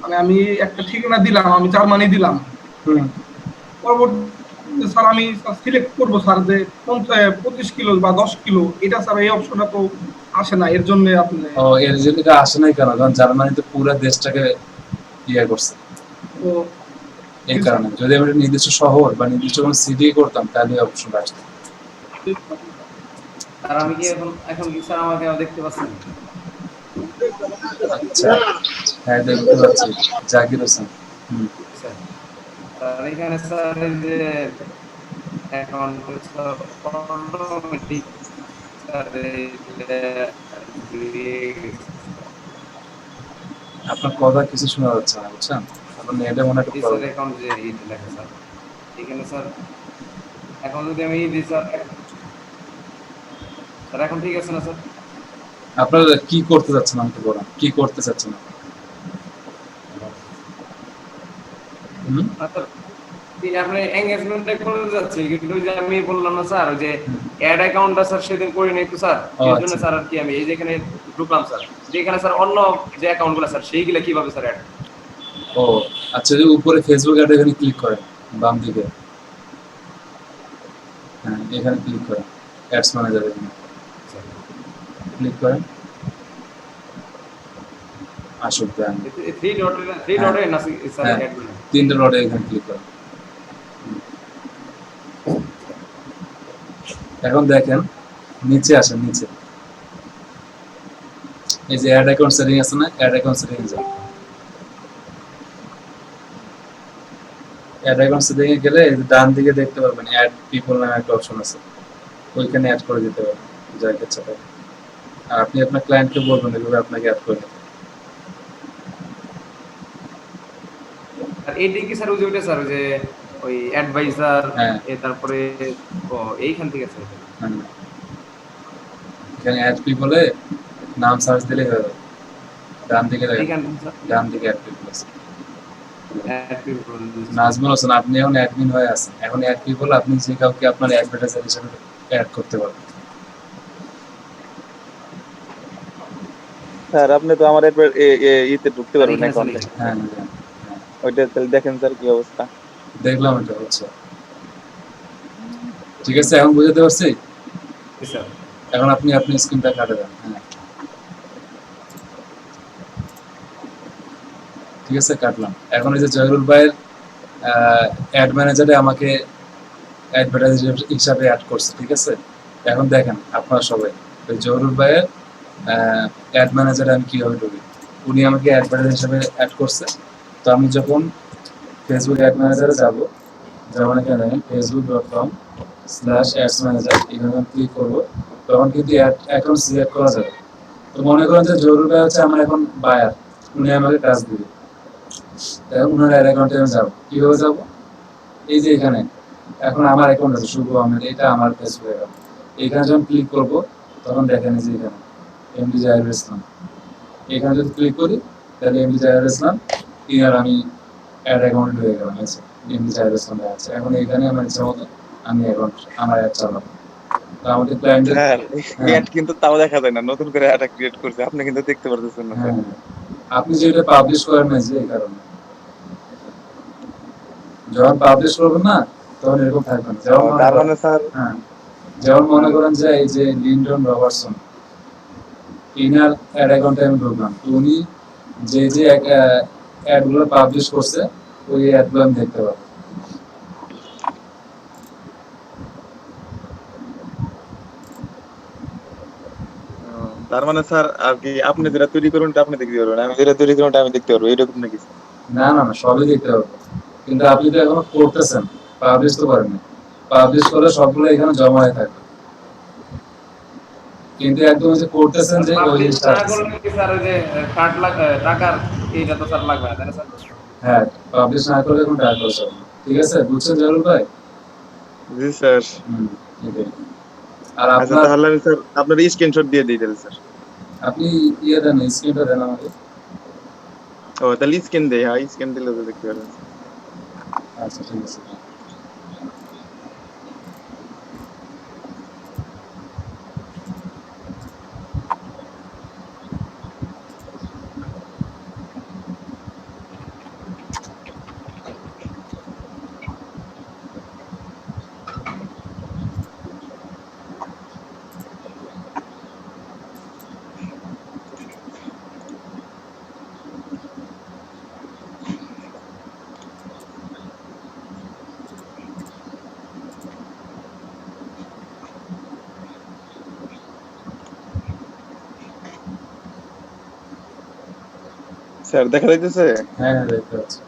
মানে আমি একটা ঠিকানা দিলাম, আমি জার্মানি দিলাম, হুম। পরবর্তীতে স্যার আমি সিলেক্ট করবো স্যার যে 25 কিলো বা 10 কিলো, এটা স্যার এই অপশনটা তো আসে না, এর জন্য আপনি ও এর জন্য এটা আসে নাই কেন? কারণ জার্মানিতে পুরো দেশটাকে ইয়ে করছে, তো এই কারণে। যদি আমি একটা নির্দিষ্ট শহর বা নির্দিষ্ট কোনো সিটি করতাম তাহলে এই অপশনটা আসতো। স্যার আমি কি এখন এখন কি স্যার আমাকে দেখতে পাচ্ছেন? আচ্ছা, হ্যাঁ দেখতে পাচ্ছি, জাকির হোসেন। হুম, স্যার স্যার এখানে স্যার এই যে অ্যাকাউন্ট স্যার অটোমেটিক স্যার এই যে আপনার কথা কিছু শোনা যাচ্ছে না বুঝছেন, আপনার নেটে মনে হয় একটু এই স্যার প্রবলেম। অ্যাকাউন্ট যে এই লেখা স্যার এখানে স্যার এখন যদি আমি দিই স্যার, স্যার এখন ঠিক আছে না স্যার? আপনার কি করতে চাচ্ছেন আমাকে বলেন, কি করতে চাচ্ছেন আপনি? হুম আচ্ছা আপনি এঙ্গেজমেন্টটা করে যাচ্ছে, কিন্তু ওই যে আমি বললাম না স্যার ওই যে অ্যাড অ্যাকাউন্টটা স্যার সেদিন করে নাই তো স্যার, ও এর জন্য আচ্ছা, স্যার আর কি আমি এই যেখানে ঢুকলাম স্যার, যেখানে স্যার অন্য যে অ্যাকাউন্টগুলো স্যার সেইগুলা কিভাবে স্যার অ্যাড? ও আচ্ছা, যে উপরে ফেসবুক অ্যাড এখানে ক্লিক করেন, বাম দিকে, হ্যাঁ এখানে ক্লিক করেন, অ্যাডস ম্যানেজার এখানে ক্লিক করেন, আসুক দেন। থ্রি ডটে না স্যার হ্যাঁ অ্যাড গুলো? 3টে ডটে এখানে ক্লিক করেন। এখন দেখেন নিচে আসেন, নিচে এই যে অ্যাড অ্যাকাউন্ট সেটিং আছে না, অ্যাড অ্যাকাউন্ট সেটিং এ যান। অ্যাড অ্যাকাউন্ট সেটিং এ গেলে এই যে ডান দিকে দেখতে পারবেন অ্যাড পিপল নামে একটা অপশন আছে, ওইখানে অ্যাড করে দিতে পারবেন যাকে ইচ্ছা তাকে। আর আপনি আপনার ক্লায়েন্টকে বলবেন এভাবে আপনাকে অ্যাড করে দিতে। আর এইটা কি স্যার ওই যে ওইটা স্যার ওই যে ওই অ্যাডভাইজার হ্যাঁ তারপরে ও এইখান থেকে আছে হ্যাঁ। এখানে অ্যাড পিপলে নাম সার্চ দিলেই হয়ে যাবে। ডান দিকে দেখেন, এইখান থেকে স্যার ডান দিকে অ্যাড পিপল আছে। অ্যাড পিপল নাজমুল হোসেন, আপনি এখন অ্যাডমিন হয়ে আছেন। এখন অ্যাড পিপল আপনি যে কাউকে আপনার অ্যাডভার্টাইজার হিসেবে অ্যাড করতে পারবেন। স্যার আপনি তো আমার একবার ইতে ঢুকতে পারবেন এইখানে স্যার অ্যাকাউন্টে, হ্যাঁ হ্যাঁ, ওইটা তাহলে দেখেন স্যার কি অবস্থা। দেখলাম এটা হচ্ছে। ঠিক আছে, এখন বুঝাতে পারছি। স্যার এখন আপনি আপনি স্ক্রিনটা কাটে দেন। হ্যাঁ ঠিক আছে, কাটলাম। এখন এই যে জহিরুল ভাইয়ের অ্যাড ম্যানেজারে আমাকে অ্যাডভার্টাইজার হিসাবে অ্যাড করছে, ঠিক আছে। এখন দেখেন আপনারা সবাই, ওই জহিরুল ভাইয়ের অ্যাড ম্যানেজারে আমি কীভাবে ঢুকি। উনি আমাকে অ্যাডভার্টাইজার হিসাবে অ্যাড করছে। তো আমি যখন ফেসবুক অ্যাড ম্যানেজারে যাব, যেমন এখানে facebook.com/ads manager, এখানে আমি ক্লিক করবো, তখন কিন্তু অ্যাকাউন্ট সিলেক্ট করা যাবে। তো মনে করেন যে জহিরুল ভাই হচ্ছে আমার এখন বায়ার, উনি আমাকে কাজ দিবে, উনার অ্যাড অ্যাকাউন্টে আমি যাবো। কীভাবে যাবো? এই যে এখানে এখন আমার অ্যাকাউন্ট আছে শুভ আহমেদ, এটা আমার ফেসবুক অ্যাকাউন্ট। এখানে যখন ক্লিক করবো তখন দেখেন যে এখানে এমডি জাহিরুল ইসলাম, এখানে যদি ক্লিক করি তাহলে এমডি জাহিরুল ইসলাম ইয়ার আমি অ্যাড অ্যাকাউন্ট হয়ে গেলাম। আছে এমডি জাহিরুল ইসলাম আছে। এখন এখানে আমার ইচ্ছা মতো আমি অ্যাকাউন্ট আমার অ্যাড চালাবো। তো আমাদের ক্লায়েন্টের স্যার অ্যাড কিন্তু তাও দেখা যায় না, নতুন করে অ্যাড ক্রিয়েট করছে, আপনি কিন্তু দেখতে পারতেছেন না স্যার। হ্যাঁ, আপনি যেটা পাবলিশ করেন না, যে এই কারণে যখন পাবলিশ করবেন না তখন এরকম থাকবে না। যেমন তার মানে স্যার হ্যাঁ, যেমন মনে করেন যে এই যে লিন্ডন রবার্টসন, ইনার অ্যাড অ্যাকাউন্টে আমি ঢুকলাম, তো উনি যে যে অ্যাডগুলো পাবলিশ করছে ওই অ্যাডগুলো আমি দেখতে পাবো। তার মানে স্যার আর কি আপনি যেটা তৈরি করুন এটা আপনি দেখতে পারবেন, আমি যেটা তৈরি করুন এটা আমি দেখতে পারবো, এরকম নাকি স্যার? না না না, সবই দেখতে পাবো, কিন্তু আপনি তো এখনো করতেছেন, পাবলিশ তো করেননি। পাবলিশ করলে সবগুলো এখানে জমা হয়ে থাকবে, কিন্তু একদম যে করতেছেন যে ওই পাবলিশ জিনিসটা না করলে কি স্যার ওই যে কার্ড টাকার এইটা তো স্যার লাগবে না তাই না স্যার? হ্যাঁ, পাবলিশ না করলে কোনো টাকা খরচ হবে না। ঠিক আছে, বুঝছেন জরুল ভাই? জি স্যার। এটাই। আর আচ্ছা আপনার তাহলে আমি স্যার আপনার স্ক্রিনশট দিয়ে দিই তাহলে স্যার। আপনি ইয়ে দেন, স্ক্রিনটা দেন আমাকে। ও তাহলে স্ক্যান দেই, হ্যাঁ স্ক্যান দিলে তো দেখতে পারবেন। আচ্ছা ঠিক আছে। স্যার দেখা যাইতেছে? হ্যাঁ হ্যাঁ, দেখতে পাচ্ছি।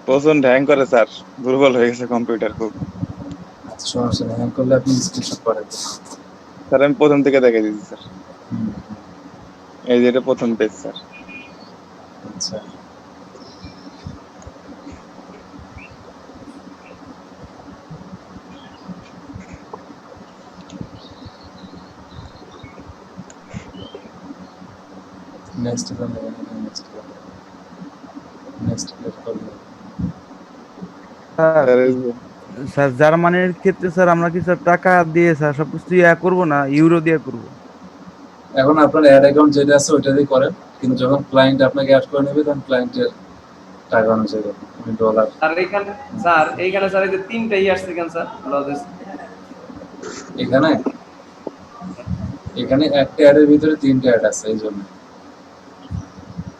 প্রচন্ড হ্যাং করে স্যার, দুর্বল হয়ে গেছে কম্পিউটার খুব। আচ্ছা সমস্যা নেই, হ্যাং করলে আপনি স্ক্রিনশট করে দেন। স্যার আমি প্রথম থেকে দেখাই দিচ্ছি স্যার, হুম, এই যে এটা প্রথম পেজ স্যার। আচ্ছা নেক্সট দেন, নেক্সট ক্লিক করবেন। স্যার স্যার এই যে স্যার জার্মানির ক্ষেত্রে স্যার আমরা কি স্যার টাকা দিয়ে স্যার সবকিছু করবো না, ইউরো দিয়ে করবো? এখন আপনার অ্যাড অ্যাকাউন্ট যেটা আছে ওইটা দিয়ে করেন, কিন্তু যখন ক্লায়েন্ট আপনাকে অ্যাড করে নেবে তখন ক্লায়েন্টের টাকা অনুযায়ী দেবেন, আপনি ডলার। আর এইখানে স্যার এই যে তিনটাই আসছে কেন স্যার লজেস? এখানে এখানে একটা অ্যাডের ভিতরে তিনটা অ্যাড আছে, এই জন্য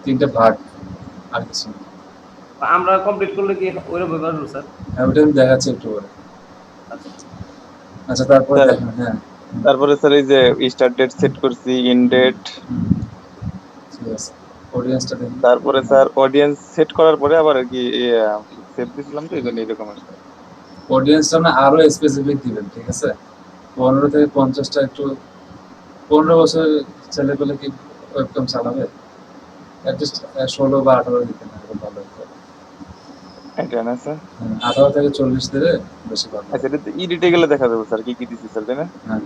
তিনটা ভাগ, আর কিছু না। আমরা কমপ্লিট করলে কি ওইরকম পারবো স্যার? হ্যাঁ, ওটা আমি দেখাচ্ছি একটু পরে। আচ্ছা তারপরে স্যার দেখেন। হ্যাঁ তারপরে স্যার এই যে স্টার্ট ডেট সেট করছি, ইন ডেট, ঠিক আছে, অডিয়েন্সটা দেখুন। তারপরে স্যার অডিয়েন্স সেট করার পরে আবার আর কি সেভ দিছিলাম তো এই জন্য এরকম আসছে। অডিয়েন্সটা না আরো স্পেসিফিক দিবেন, ঠিক আছে। 15 থেকে 50টা, একটু 15 বছরের ছেলে পেলে কি ওয়েবক্যাম চালাবে অ্যাটলিস্ট 16 বা 18 দিতে না এরকম ভালো হতো। এটা না স্যার? 18 থেকে 40 দিলে বেশি ভালো আচ্ছা, হয়। এটা তো এডিটে গেলে দেখা যাবে স্যার কি কি দিছি স্যার, তাই না? হ্যাঁ,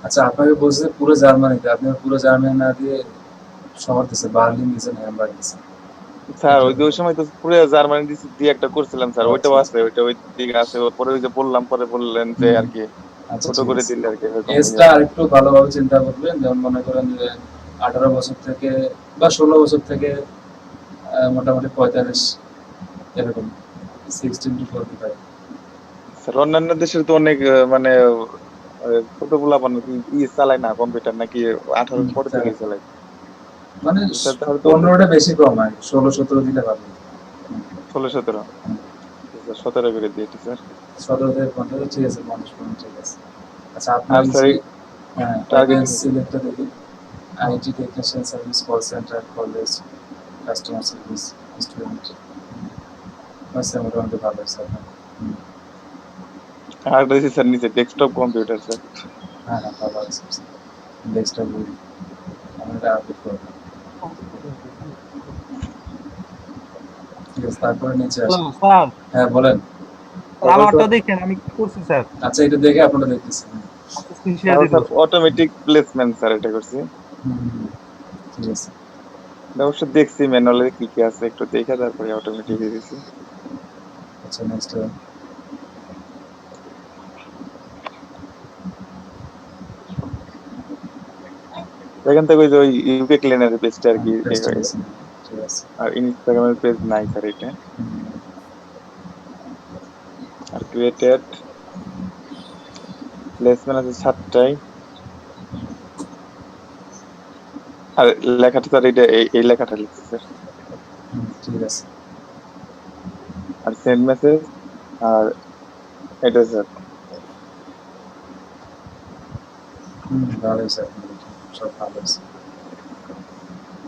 আচ্ছা আপনাকে বলছে পুরো জার্মানিতে, আপনি পুরো জার্মানি না দিয়ে শহর দিচ্ছে, বার্লিন দিচ্ছেন, হ্যামবার্গ দিচ্ছেন। স্যার ওই যে ওই সময় তো পুরো জার্মানি দিয়ে একটা করছিলাম স্যার, আচ্ছা, ওইটাও আচ্ছা। আছে, ওই দিকে আছে। ওর পরে ওই যে বললাম, পরে বললেন যে আর কি আচ্ছা ছোট ঠিক করে আছে। দিলে আর কি এরকম এজটা আরেকটু ভালোভাবে চিন্তা করবেন, যেমন মনে করেন যে 18 বছর থেকে বা 16 বছর থেকে মোটামুটি 45 এরকম 16 to 45। স্যার অন্যান্য দেশের তো অনেক মানে ছোট পোলাপান কি চালায় না কম্পিউটার, নাকি 18 পরে থেকে চালায়? মানে স্যার তাহলে তো 15টা বেশি কম হয়, 16-17 দিলে ভালো। 16-17 17 করে দিয়েছি স্যার। 17 থেকে 15 ঠিক আছে, 50 ঠিক আছে। আচ্ছা আর আপনার স্যার যে টার্গেট সিলেক্টটা দেখি, IT technician service, call centre, college, customer service, student, আচ্ছা মোটামুটি ভালো আছে আপনার। আর দিয়েছি স্যার নিচে ডেস্কটপ কম্পিউটার স্যার। হ্যাঁ হ্যাঁ ভালো আছে, ডেস্কটপ আমি এটা আপডেট করবো। ঠিক আছে, তারপরে নিচে আসি। হ্যালো স্যার, হ্যাঁ বলেন। আমারটা দেখেন আমি কি করছি স্যার। আচ্ছা এটা দেখে আপনারা দেখতেছেন। আচ্ছা স্ক্রিন শেয়ার তাহলে দিয়ে স্যার দিচ্ছি। অটোমেটিক প্লেসমেন্ট স্যার এটা করছি। ঠিক আছে। এটা অবশ্য দেখছি ম্যানুয়ালি কি কি আছে, একটু দেখে তারপরে অটোমেটিক দিয়ে দিছি। আচ্ছা নেক্সট এখান থেকে ওই যে ওই ইউকে ক্লিনারের পেজটা আর কি পেজটা গেছে। ঠিক আছে। আর ইনস্টাগ্রামের পেজ নাই স্যার এটা। আর ক্রিয়েটেড প্লেসমেন্ট আছে 7টাই। আর লেখাটা স্যার এটা এই লেখাটা লিখছি স্যার। ঠিক আছে। আর সেন্ড মেসেজ আর এটা স্যার। ভালো আছে, সব ভালো আছে,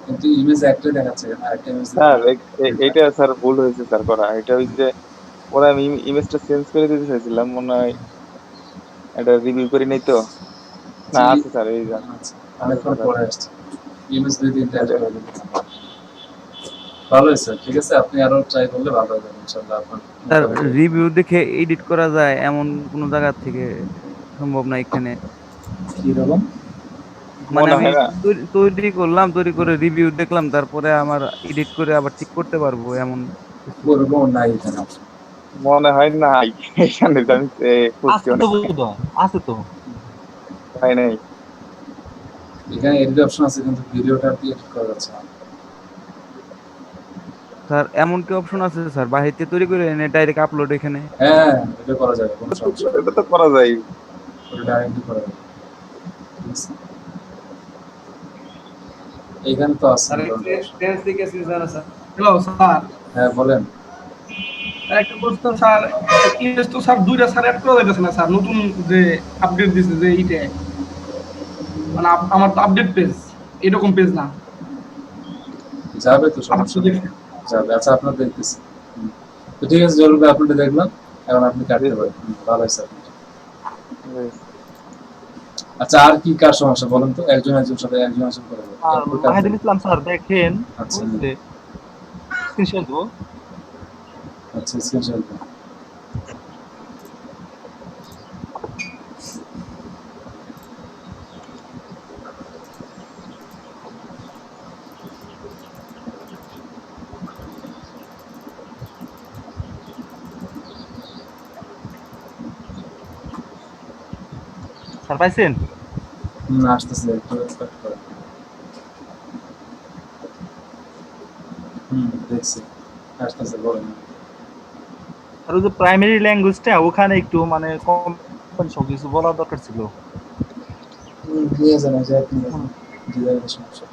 কিন্তু ইমেজ একটাই দেখাচ্ছে, আরেকটা ইমেজ স্যার এইটা স্যার ভুল হয়েছে স্যার করা। এটা ওই যে ওরা আমি ইমেজটা চেঞ্জ করে দিতে চাইছিলাম, মনে হয় এটা রিভিউ করি নাই তো। না আছে স্যার, এই যা অনেকক্ষণ পরে আসছে, ইমেজ 2-3টা অ্যাড করে দিতে। ভালো হয়েছে, ঠিক আছে, আপনি আরো ট্রাই করলে ভালো হবে ইনশাআল্লাহ। আপনার তার রিভিউ দেখে এডিট করা যায় এমন কোন জায়গা থেকে সম্ভব না এখানে। কি রকম? মানে মনে আমি হয় না। তৈরি করলাম, তৈরি করে রিভিউ দেখলাম, তারপরে আমার এডিট করে আবার ঠিক করতে পারবো এমন কিছু। ওরকম নাই এখানে। মনে হয় না এখানে তো আমি খুঁজছি আছে তো অনেক, বোধহয়, আছে তো। পাই নাই। এখানে এডিট অপশন আছে, কিন্তু ভিডিওটা দিয়ে এডিট করা যাচ্ছে না। স্যার এমন কি অপশন আছে স্যার বাহিরতে তৈরি করে এনে ডাইরেক্ট আপলোড এখানে? হ্যাঁ এটা করা যাবে, কোনো সমস্যা নেই, এটা তো করা যায়। ওটা ডাইরেক্টলি করা যাবে। ঠিক আছে। এখানে তো আছে স্যার মোটামুটি option। এক্সপেরিয়েন্স থেকে এসেছি জানা স্যার। হ্যালো স্যার, হ্যাঁ বলেন। একটা প্রশ্ন স্যার, ইমেজ তো স্যার দুইটা স্যার অ্যাড করা যাইতেছে না স্যার, নতুন যে আপডেট দিছে যে এইটা, মানে আমার তো আপডেট পেজ এরকম পেজ না। যাবে তো, আপনি সমস্যা তো নেই, দেখছেন। যাবে। আচ্ছা আপনার দেখতেছি। তো ঠিক আছে, জরুরি আপনারটা দেখলাম, এখন আপনি কাটতে পারেন। ভালো আছে আপনি। আচ্ছা আর কি কার সমস্যা বলেন তো, একজন একজন সাথে একজন একজন করে বলেন। আর এরপর কার মাহিদুল দেখবেন? ইসলাম স্যার দেখেন, আচ্ছা বুঝছে স্ক্রিন শেয়ার দেবো। আচ্ছা স্ক্রিনশট দিন। স্যার পাইছেন? আসতেছে, একটু এক্সপেক্ট করেন। দেখছি আসতেছে, বলেন। আর ওই যে প্রাইমারি ল্যাঙ্গুয়েজটা ওখানে একটু মানে কম সব কিছু বলা দরকার ছিল। নিয়ে যান, এই যে আপনি ডিজাইনের সমস্যা।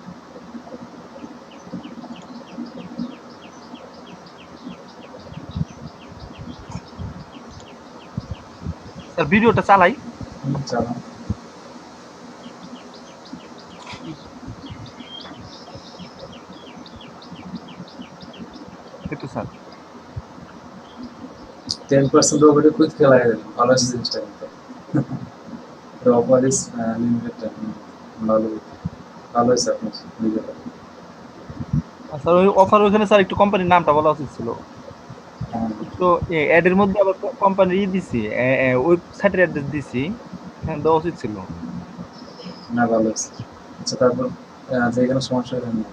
স্যার ভিডিওটা চালাই। চালান। একটু স্যার 10% রোবটে কুইজ খেলা গেল ভালো আছে জিনিসটা কিন্তু অফার ইজ লিমিটেড টাইম ভালো ভালো আছে আপনার নিজের স্যার ওই অফার ওখানে স্যার একটু কোম্পানির নামটা বলা উচিত ছিল। তো অ্যাড এর মধ্যে আবার কোম্পানির দিছি, ওয়েবসাইটের অ্যাড্রেস দিছি, এখানে দেওয়া উচিত ছিল। না ভালো আছে। আচ্ছা তারপর যেখানে সমস্যা হয় না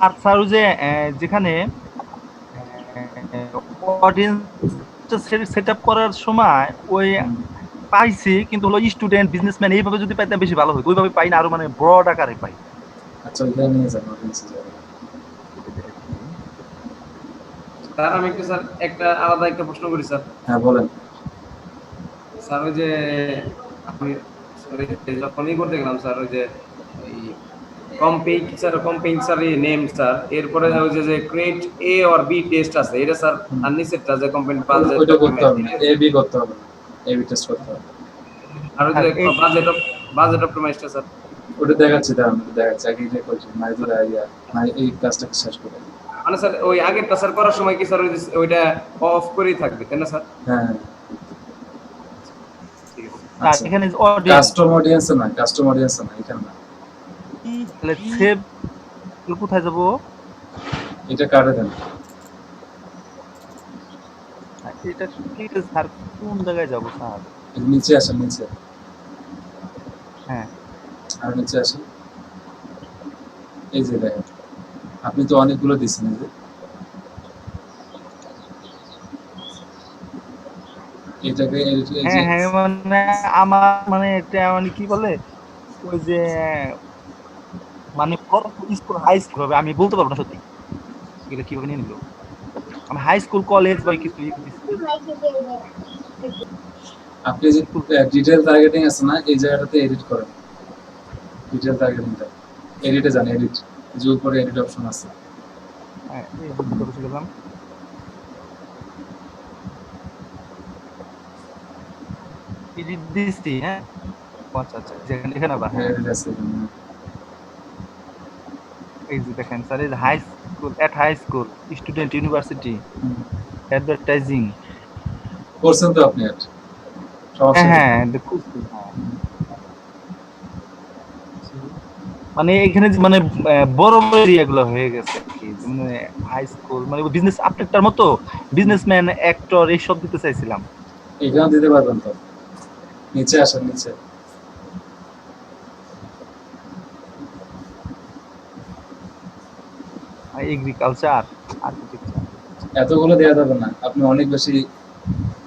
আর স্যার ওই যে যেখানে অডিয়েন্স সেট আপ করার সময় ওই পাইছি, কিন্তু হলো স্টুডেন্ট বিজনেসম্যান এইভাবে যদি পাইতাম বেশি ভালো হতো, ওইভাবে পাই না, আরো মানে ব্রড আকারে পাই। আচ্ছা ওইখানে নিয়ে যান অডিয়েন্সে যাবেন স্যার আমি একটু স্যার একটা আলাদা একটা প্রশ্ন করি স্যার। হ্যাঁ বলেন স্যার ওই যে আমি যখনই করতে গেলাম স্যার ওই যে এই কম্পেইন স্যার নেম স্যার, এরপরে ওই যে create A or B test আছে, এটা স্যার আর নিচেরটা যে কম্পেইন বাজেট ওইটা করতে হবে না এ বি করতে হবে না এ বি টেস্ট করতে হবে আর ওই যে বাজেট অপটিমাইজটা স্যার ওটা দেখাচ্ছি দাঁড়ান দেখাচ্ছি আগে এটা করছি মাইজুর আইডিয়া মানে এই কাজটা শেষ করে মানে স্যার ওই আগেরটা স্যার করার সময় কি স্যার ওইটা অফ করেই থাকবে তাই না স্যার? হ্যাঁ আর এখানে অডিয়েন্স কাস্টম অডিয়েন্স না এখানে না তাহলে সেভ কোথায় যাব? এটা কাটে দেন এটা ঠিক আছে স্যার, কোন জায়গায় যাব স্যার? নিচে আসেন নিচে হ্যাঁ আর নিচে আসেন এই যে দেখেন আপনি তো অনেকগুলো দিচ্ছেন এই যে এটাকে হ্যাঁ হ্যাঁ মানে আমার মানে এটা মানে কি বলে ওই যে মানে স্কুল হাই স্কুল হবে, আমি বলতে পারবো না সত্যি এটা কিভাবে নিয়ে নিল। আমি হাই স্কুল কলেজ বা কিছু আপনি যে ডিটেইল টার্গেটিং আছে না এই জায়গাটাতে এডিট করেন ডিটেইল টার্গেটিংটা এডিটে যান এডিট যে উপরে এডিট অপশন আছে হ্যাঁ এই বুঝতে বসে গেলাম এডিট দিছি। হ্যাঁ আচ্ছা আচ্ছা যেখানে এখানে আবার হ্যাঁ এডিট আছে এই যে দেখেন স্যার এই high school at high school student university advertising করছেন তো আপনি আর সমস্যা হ্যাঁ মানে এখানে মানে বড় বড় এরিয়াগুলো হয়ে গেছে কি মানে হাই স্কুল মানে বিজনেস আপডেটটার মতো বিজনেসম্যান অ্যাক্টর এই সব দিতে চাইছিলাম। এখানে দিতে পারবেন তো নিচে আসেন নিচে এগ্রিকালচার আর্কিটেকচার এতগুলো দেওয়া যাবে না আপনি অনেক বেশি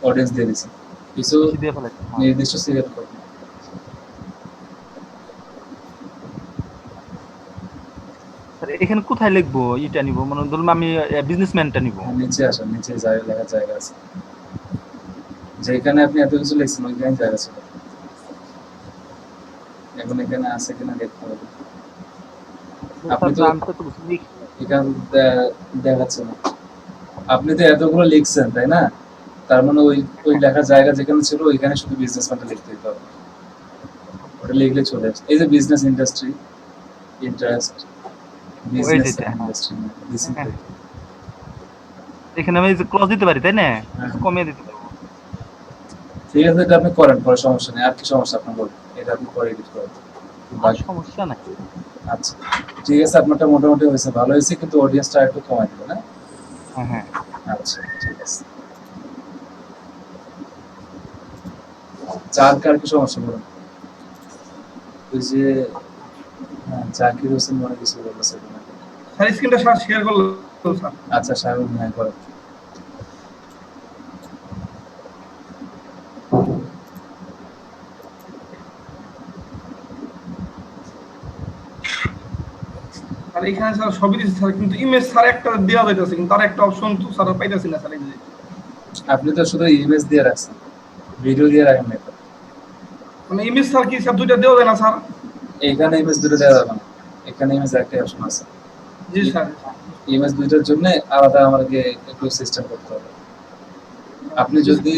অডিয়েন্স দিয়ে দিচ্ছেন কিছু দিয়ে ফেলেছি নির্দিষ্ট সিলেক্ট করুন এখানে কোথায় লিখবো এটা নিব মানে ধরুন আমি বিজনেসম্যানটা নিব নিচে আসেন নিচে লেখার জায়গা আছে যেখানে আপনি এত কিছু লিখছেন ওইখানে জায়গা ছিল এখন এখানে আছে কিনা দেখতে হবে আপনি তো এখানে দেখাচ্ছে না আপনি তো এতগুলো লিখছেন তাই না তার মানে ওই লেখার জায়গা যেখানে ছিল ওইখানে শুধু বিজনেসম্যানটা লিখতে দিতে হবে ওটা লিখলে চলে আসে এই যে business industry interest business industry এখানে আমি ক্লজ দিতে পারি তাই না কমিয়ে দিতে পারবো ঠিক আছে এটা আপনি করেন পরে সমস্যা নেই আর কি সমস্যা আপনার বলুন এটা আপনি পরে এডিট করেন সমস্যা নাই আচ্ছা ঠিক আছে আপনারটা মোটামুটি হয়েছে ভালো হয়েছে কিন্তু অডিয়েন্সটা একটু কমাই দিবেন হ্যাঁ হ্যাঁ আচ্ছা ঠিক আছে চার কার কি সমস্যা বলুন ওই যে জাকির হোসেন মনে কিছু বলেছে স্যার স্ক্রিনটা শেয়ার করলাম স্যার আচ্ছা সাহেব হ্যাঁ করেন আর এখানে স্যার সবই দিচ্ছে স্যার কিন্তু ইমেজ স্যার একটা দেওয়া যাইতেছে কিন্তু আর একটা অপশন তো স্যার পাইতেছি না স্যার এই যে আপনি তো শুধু ইমেজ দিয়ে রাখছেন ভিডিও দিয়ে রাখেন না মানে ইমেজ স্যার কি স্যার দুইটা দেওয়া যায় না স্যার এখানে ইমেজ দুটো দেওয়া যাবে না এখানে ইমেজ একটাই অপশন আছে জি স্যার ইমেজ দুইটার জন্য আলাদা আমাকে একটু সিস্টেম করতে হবে আপনি যদি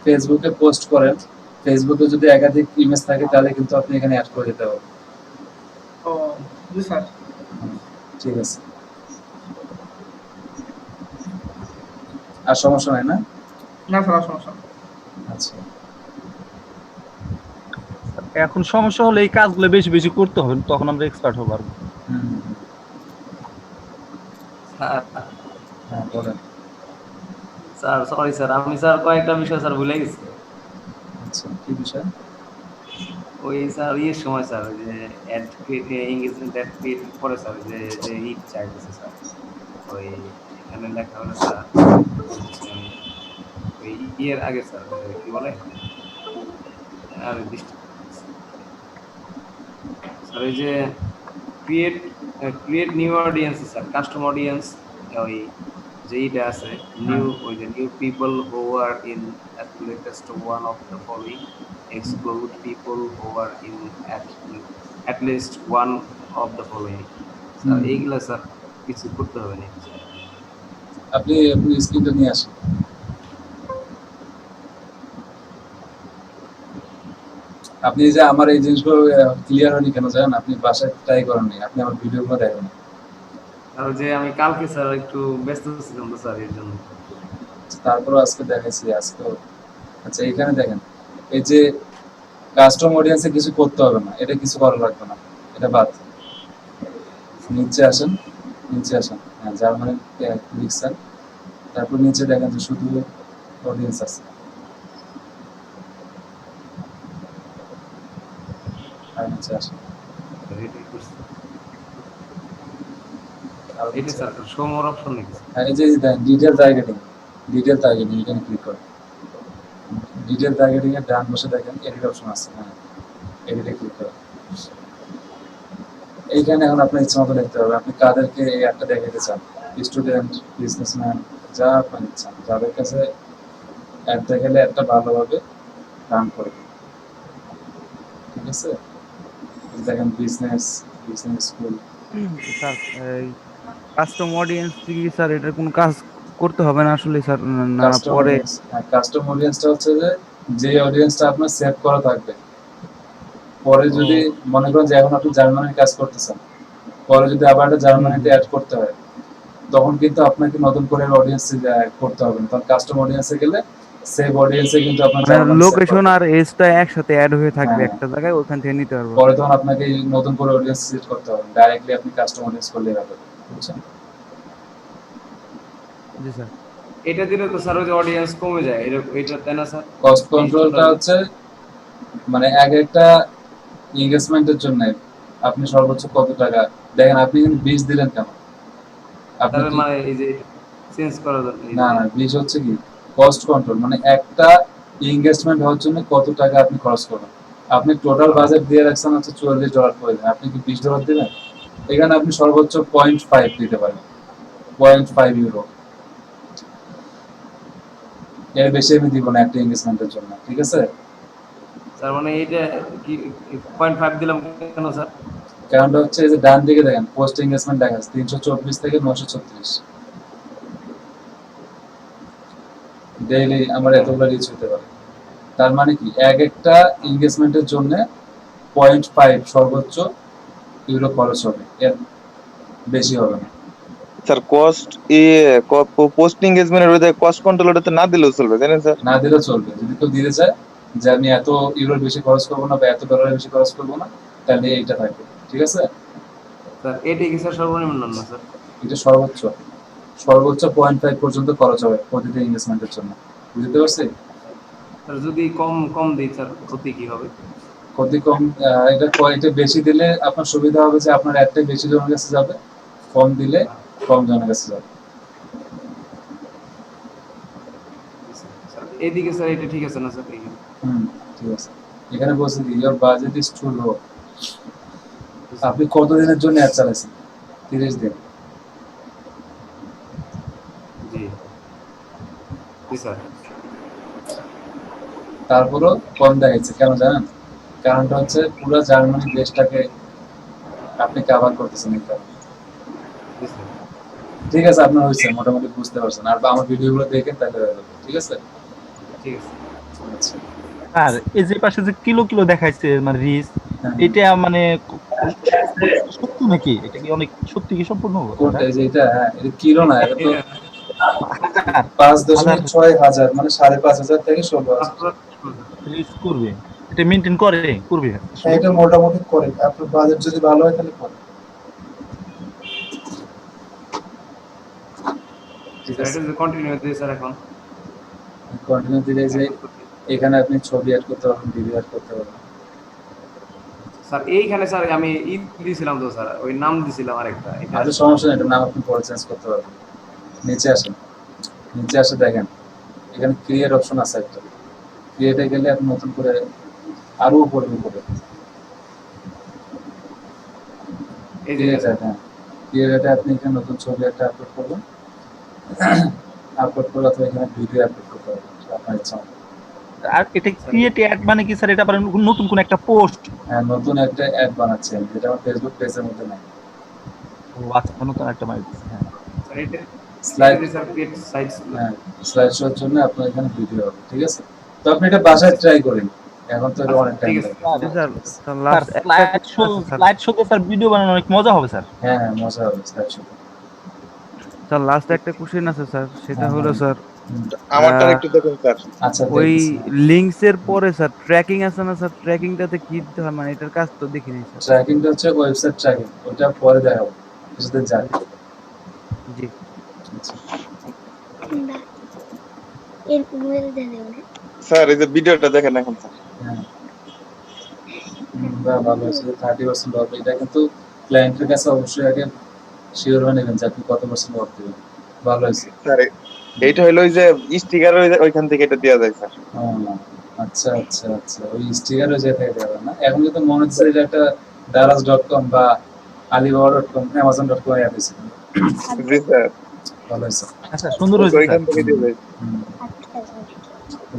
ফেসবুকে পোস্ট করেন ফেসবুকে যদি একাধিক ইমেজ থাকে তাহলে কিন্তু আপনি এখানে অ্যাড করে দিতে হবে ও জি স্যার ঠিক আছে আর সমস্যা নাই না? না স্যার আর সমস্যা নেই। আচ্ছা এখন সমস্যা হলে এই কাজগুলো বেশি বেশি করতে হবে, তখন আমরা এক্সপার্ট হবো পারবো। হুম, স্যার হ্যাঁ বলেন। স্যার সরি স্যার, আমি স্যার কয়েকটা বিষয় স্যার ভুলে গেছি। আচ্ছা কি বিষয়? ওই স্যার ইয়ের সময় স্যার ওই যে ad create engagement ad create করে স্যার যে যে হিট চাইতেছে স্যার, ওই এখানে লেখা হলো স্যার হচ্ছে ওই ইয়ের আগে স্যার কি বলে আর স্যার ওই যে create create new audience sir, custom audience, ওই যে এটা আছে নিউ, ওই যে new people who are in at latest one of the following, exclude people who are in at least one of the following sir, এইগুলা sir কিছু করতে হবে না? আপনি আপনি স্ক্রিনটা নিয়ে আসেন। আপনি যে আমার এই জিনিসগুলো ক্লিয়ার হয়নি কেন জানেন? আপনি বাসায় ট্রাই করেননি, আপনি আমার ভিডিওগুলো দেখেন। আর যে আমি কালকে স্যার একটু ব্যস্ত ছিলাম তো স্যার এর জন্য। তারপরও আজকে দেখাইছি আজকে। আচ্ছা এখানে দেখেন, এই যে কাস্টম অডিয়েন্সে কিছু করতে হবে না, এটা কিছু করা লাগবে না, এটা বাদ। নিচে আসেন, নিচে আসেন, হ্যাঁ জার্মানি লিখছেন, তারপর নিচে দেখেন যে শুধু অডিয়েন্স আছে। আর নিচে আসেন, এটাই করছি। আর এটা নিচে স্যার শো মোর অপশন নাকি? আর এই যে দেখেন ডিটেল টার্গেটিং, ডিটেল টার্গেটিং এখানে ক্লিক করেন। ডিটেল টার্গেটিং এর ডান পাশে দেখেন এডিট অপশন আছে, হ্যাঁ এডিটে ক্লিক করেন। এইখানে এখন আপনার ইচ্ছা মতো দেখতে হবে আপনি কাদেরকে এই অ্যাডটা দেখাতে চান, স্টুডেন্ট, বিজনেসম্যান, যা আপনি চান, যাদের কাছে অ্যাড দেখালে একটা ভালোভাবে রান করবে। ঠিক আছে, দেখেন বিজনেস, বিজনেস স্কুল। স্যার এই কাস্টম অডিয়েন্স কি স্যার এটার কোনো কাজ করতে হবে না আসলে স্যার? না কাস্টম পরে অডিয়েন্স, হ্যাঁ কাস্টম অডিয়েন্সটা হচ্ছে যে অডিয়েন্সটা আপনার সেভ করা থাকবে। পরে যদি মনে করেন যে এখন আপনি জার্মানির কাজ করতেছেন, পরে যদি আবার একটা জার্মানিতে অ্যাড করতে হয়, তখন কিন্তু আপনাকে নতুন করে অডিয়েন্স করতে হবে না, তখন কাস্টম অডিয়েন্সে গেলে সেভ অডিয়েন্সে কিন্তু আপনার মানে জার্মানি লোকেশন আর এজটা একসাথে অ্যাড হয়ে থাকবে হ্যাঁ একটা জায়গায়, ওখান থেকে নিতে পারবো। পরে তখন আপনাকে নতুন করে অডিয়েন্স সেট করতে হবে, ডাইরেক্টলি আপনি কাস্টম অডিয়েন্স করলেই হবে। বুঝছেন? জি স্যার। এটা দিলে তো স্যার ওই যে অডিয়েন্স কমে যায়, এটা তাই না স্যার? কস্ট কন্ট্রোলটা হচ্ছে মানে এক একটা এনগেজমেন্টের জন্য আপনি সর্বোচ্চ কত টাকা দেখেন। আপনি কিন্তু 20 দিলেন কেন? আপনি তার কি মানে এই যে চেঞ্জ করা দরকার। না না 20 হচ্ছে কি কস্ট কন্ট্রোল, মানে একটা এনগেজমেন্ট হওয়ার জন্য কত টাকা আপনি খরচ করবেন। আপনি টোটাল বাজেট দিয়ে রাখছেন হচ্ছে $40 করে দেন, আপনি কি $20 দিবেন? এখানে আপনি সর্বোচ্চ 0.5 দিতে পারেন, 0.5 ইউরো, এর বেশি আমি দিব না একটা এনগেজমেন্টের জন্য। ঠিক আছে, স্যার মানে এইটা কি 0.5 দিলাম কেন স্যার? কারণটা হচ্ছে এই যে ডান দিকে দেখেন পোস্ট এনগেজমেন্ট দেখা যাচ্ছে 324 থেকে 936 ডেইলি আমার এতগুলো রিচ হতে পারে। তার মানে কি এক একটা এনগেজমেন্টের জন্য 0.5 সর্বোচ্চ ইউরো খরচ হবে, এর বেশি হবে না। স্যার কস্ট পোস্ট এঙ্গেজমেন্টের ওই কস্ট কন্ট্রোল ওটাতে না দিলেও চলবে জানেন স্যার? না দিলেও চলবে, যদি কেউ দিতে চায় যে আমি এত ইউরোর বেশি খরচ করবো না বা এত ডলারের বেশি খরচ করবো না, তাহলে এইটা থাকবে। ঠিক আছে, স্যার এটাই কি স্যার সর্বনিম্ন না স্যার? এটা সর্বোচ্চ, সর্বোচ্চ 0.5 পর্যন্ত খরচ হবে প্রতিটা ইনভেস্টমেন্টের জন্য। বুঝতে পারছি? স্যার যদি কম কম দিই স্যার ক্ষতি কি হবে? ক্ষতি কম, এটা বেশি দিলে আপনার সুবিধা হবে যে আপনার অ্যাডটাই বেশি জনের কাছে যাবে, কম দিলে কম জনের কাছে যাবে। স্যার এইদিকে স্যার এটা ঠিক আছে না স্যার? ঠিক আছে, এখানে বলছি কি your budget is to low. আপনি কতদিনের জন্য অ্যাড চালাইছেন? 30 দিন। জি জি স্যার। তারপরও কম দেখাচ্ছে কেন জানেন? কারণটা হচ্ছে পুরো জার্মানি দেশটাকে আপনি কভার করতেছেন এই কারণে। ঠিক আছে, আপনার হয়েছে মোটামুটি বুঝতে পারছেন, আর বা আমার ভিডিওগুলো দেখেন তাহলে হয়ে যাবে। ঠিক আছে, ঠিক আছে। আচ্ছা আর এই যে পাশে যে কিলো কিলো দেখাইছে মানে রিচ, এটা মানে সত্যি নাকি? এটা কি অনেক সত্যি কি সম্পূর্ণ? কোনটা? এই যে এটা, হ্যাঁ এটা কিলো না, এটা তো 5.6 হাজার মানে 5,500 থেকে 16,000। রিচ করবে, এটা মেনটেন করবে। এটা মোটামুটি করে, আপনার বাজেট যদি ভালো হয় তাহলে করে। ঠিক আছে, এটা কন্টিনিউ দিই স্যার এখন। কন্টিনিউ দিলে যে এখানে আপনি ছবি অ্যাড করতে পারবেন, ভিডিও অ্যাড করতে পারবেন। স্যার এইখানে স্যার আমি দিয়েছিলাম তো স্যার, ওই নাম দিয়েছিলাম আরেকটা। এটা আচ্ছা সমস্যা নেই, এটার নাম আপনি পরে চেঞ্জ করতে পারবেন। নিচে আসেন, নিচে আসে দেখেন এখানে ক্রিয়েট অপশন আছে একটা। ক্রিয়েটে গেলে আপনি নতুন করে আরো উপরে এই যে হ্যাঁ, ক্রিয়েটে আপনি এখানে নতুন ছবি একটা আপলোড করবেন, আপলোড করলে অথবা এখানে ভিডিও আপলোড করতে পারবেন আপনার ইচ্ছা মতো। আর এটা ক্রিয়েট অ্যাড মানে কি স্যার? এটা আবার নতুন কোন একটা পোস্ট? হ্যাঁ, নতুন একটা অ্যাড বানাচ্ছি আমি, যেটা আমার ফেসবুক পেজের মধ্যে নাই। ও আচ্ছা, নতুন একটা বানাচ্ছি। হ্যাঁ, স্যার এটা স্লাইড, স্যার ক্রিয়েট সাইটস। হ্যাঁ স্লাইড শোর জন্য আপনার এখানে ভিডিও হবে। ঠিক আছে, তো আপনি এটা বাসায় ট্রাই করেন, এখন তো এটা অনেক টাইম লাগে। স্যার লাস্ট স্লাইড শোতে স্যার ভিডিও বানানো অনেক মজা হবে স্যার। হ্যাঁ হ্যাঁ, মজা হবে স্লাইড শো। স্যার লাস্ট একটা কোশ্চেন আছে স্যার, সেটা হলো স্যার আমারটা একটু দেখুন স্যার। আচ্ছা, ওই লিংকস এর পরে স্যার ট্র্যাকিং আছে না স্যার? ট্র্যাকিংটাতে কি দিতে হয়, মানে এটার কাজ তো দেখিনি স্যার। ট্র্যাকিংটা হচ্ছে ওয়েবসাইট ট্র্যাকিং, ওটা পরে দেখাবো কিছুদিন যাক। জি স্যার এই যে ভিডিওটা দেখেন এখন স্যার। হ্যাঁ, ভালো হয়েছে, 30% অফ। এটা কিন্তু ক্লায়েন্টের কাছে অবশ্যই আগে শিওর হয়ে নেবেন যে আপনি কত পার্সেন্ট অফ দেবেন। ভালো হয়েছে স্যার এইটা হলো ওই যে স্টিকার, ওইখান থেকে এটা দেওয়া যায় স্যার। আচ্ছা আচ্ছা আচ্ছা, ওই স্টিকার ওই জায়গায় দেওয়া না। এখন কিন্তু মনে হচ্ছে যে একটা daraz.com বা alibaba.com amazon.com অ্যাপ আছে। জি স্যার, ভালো হয়েছে। আচ্ছা, সুন্দর হয়েছে ওইখান থেকে দিয়ে যায়।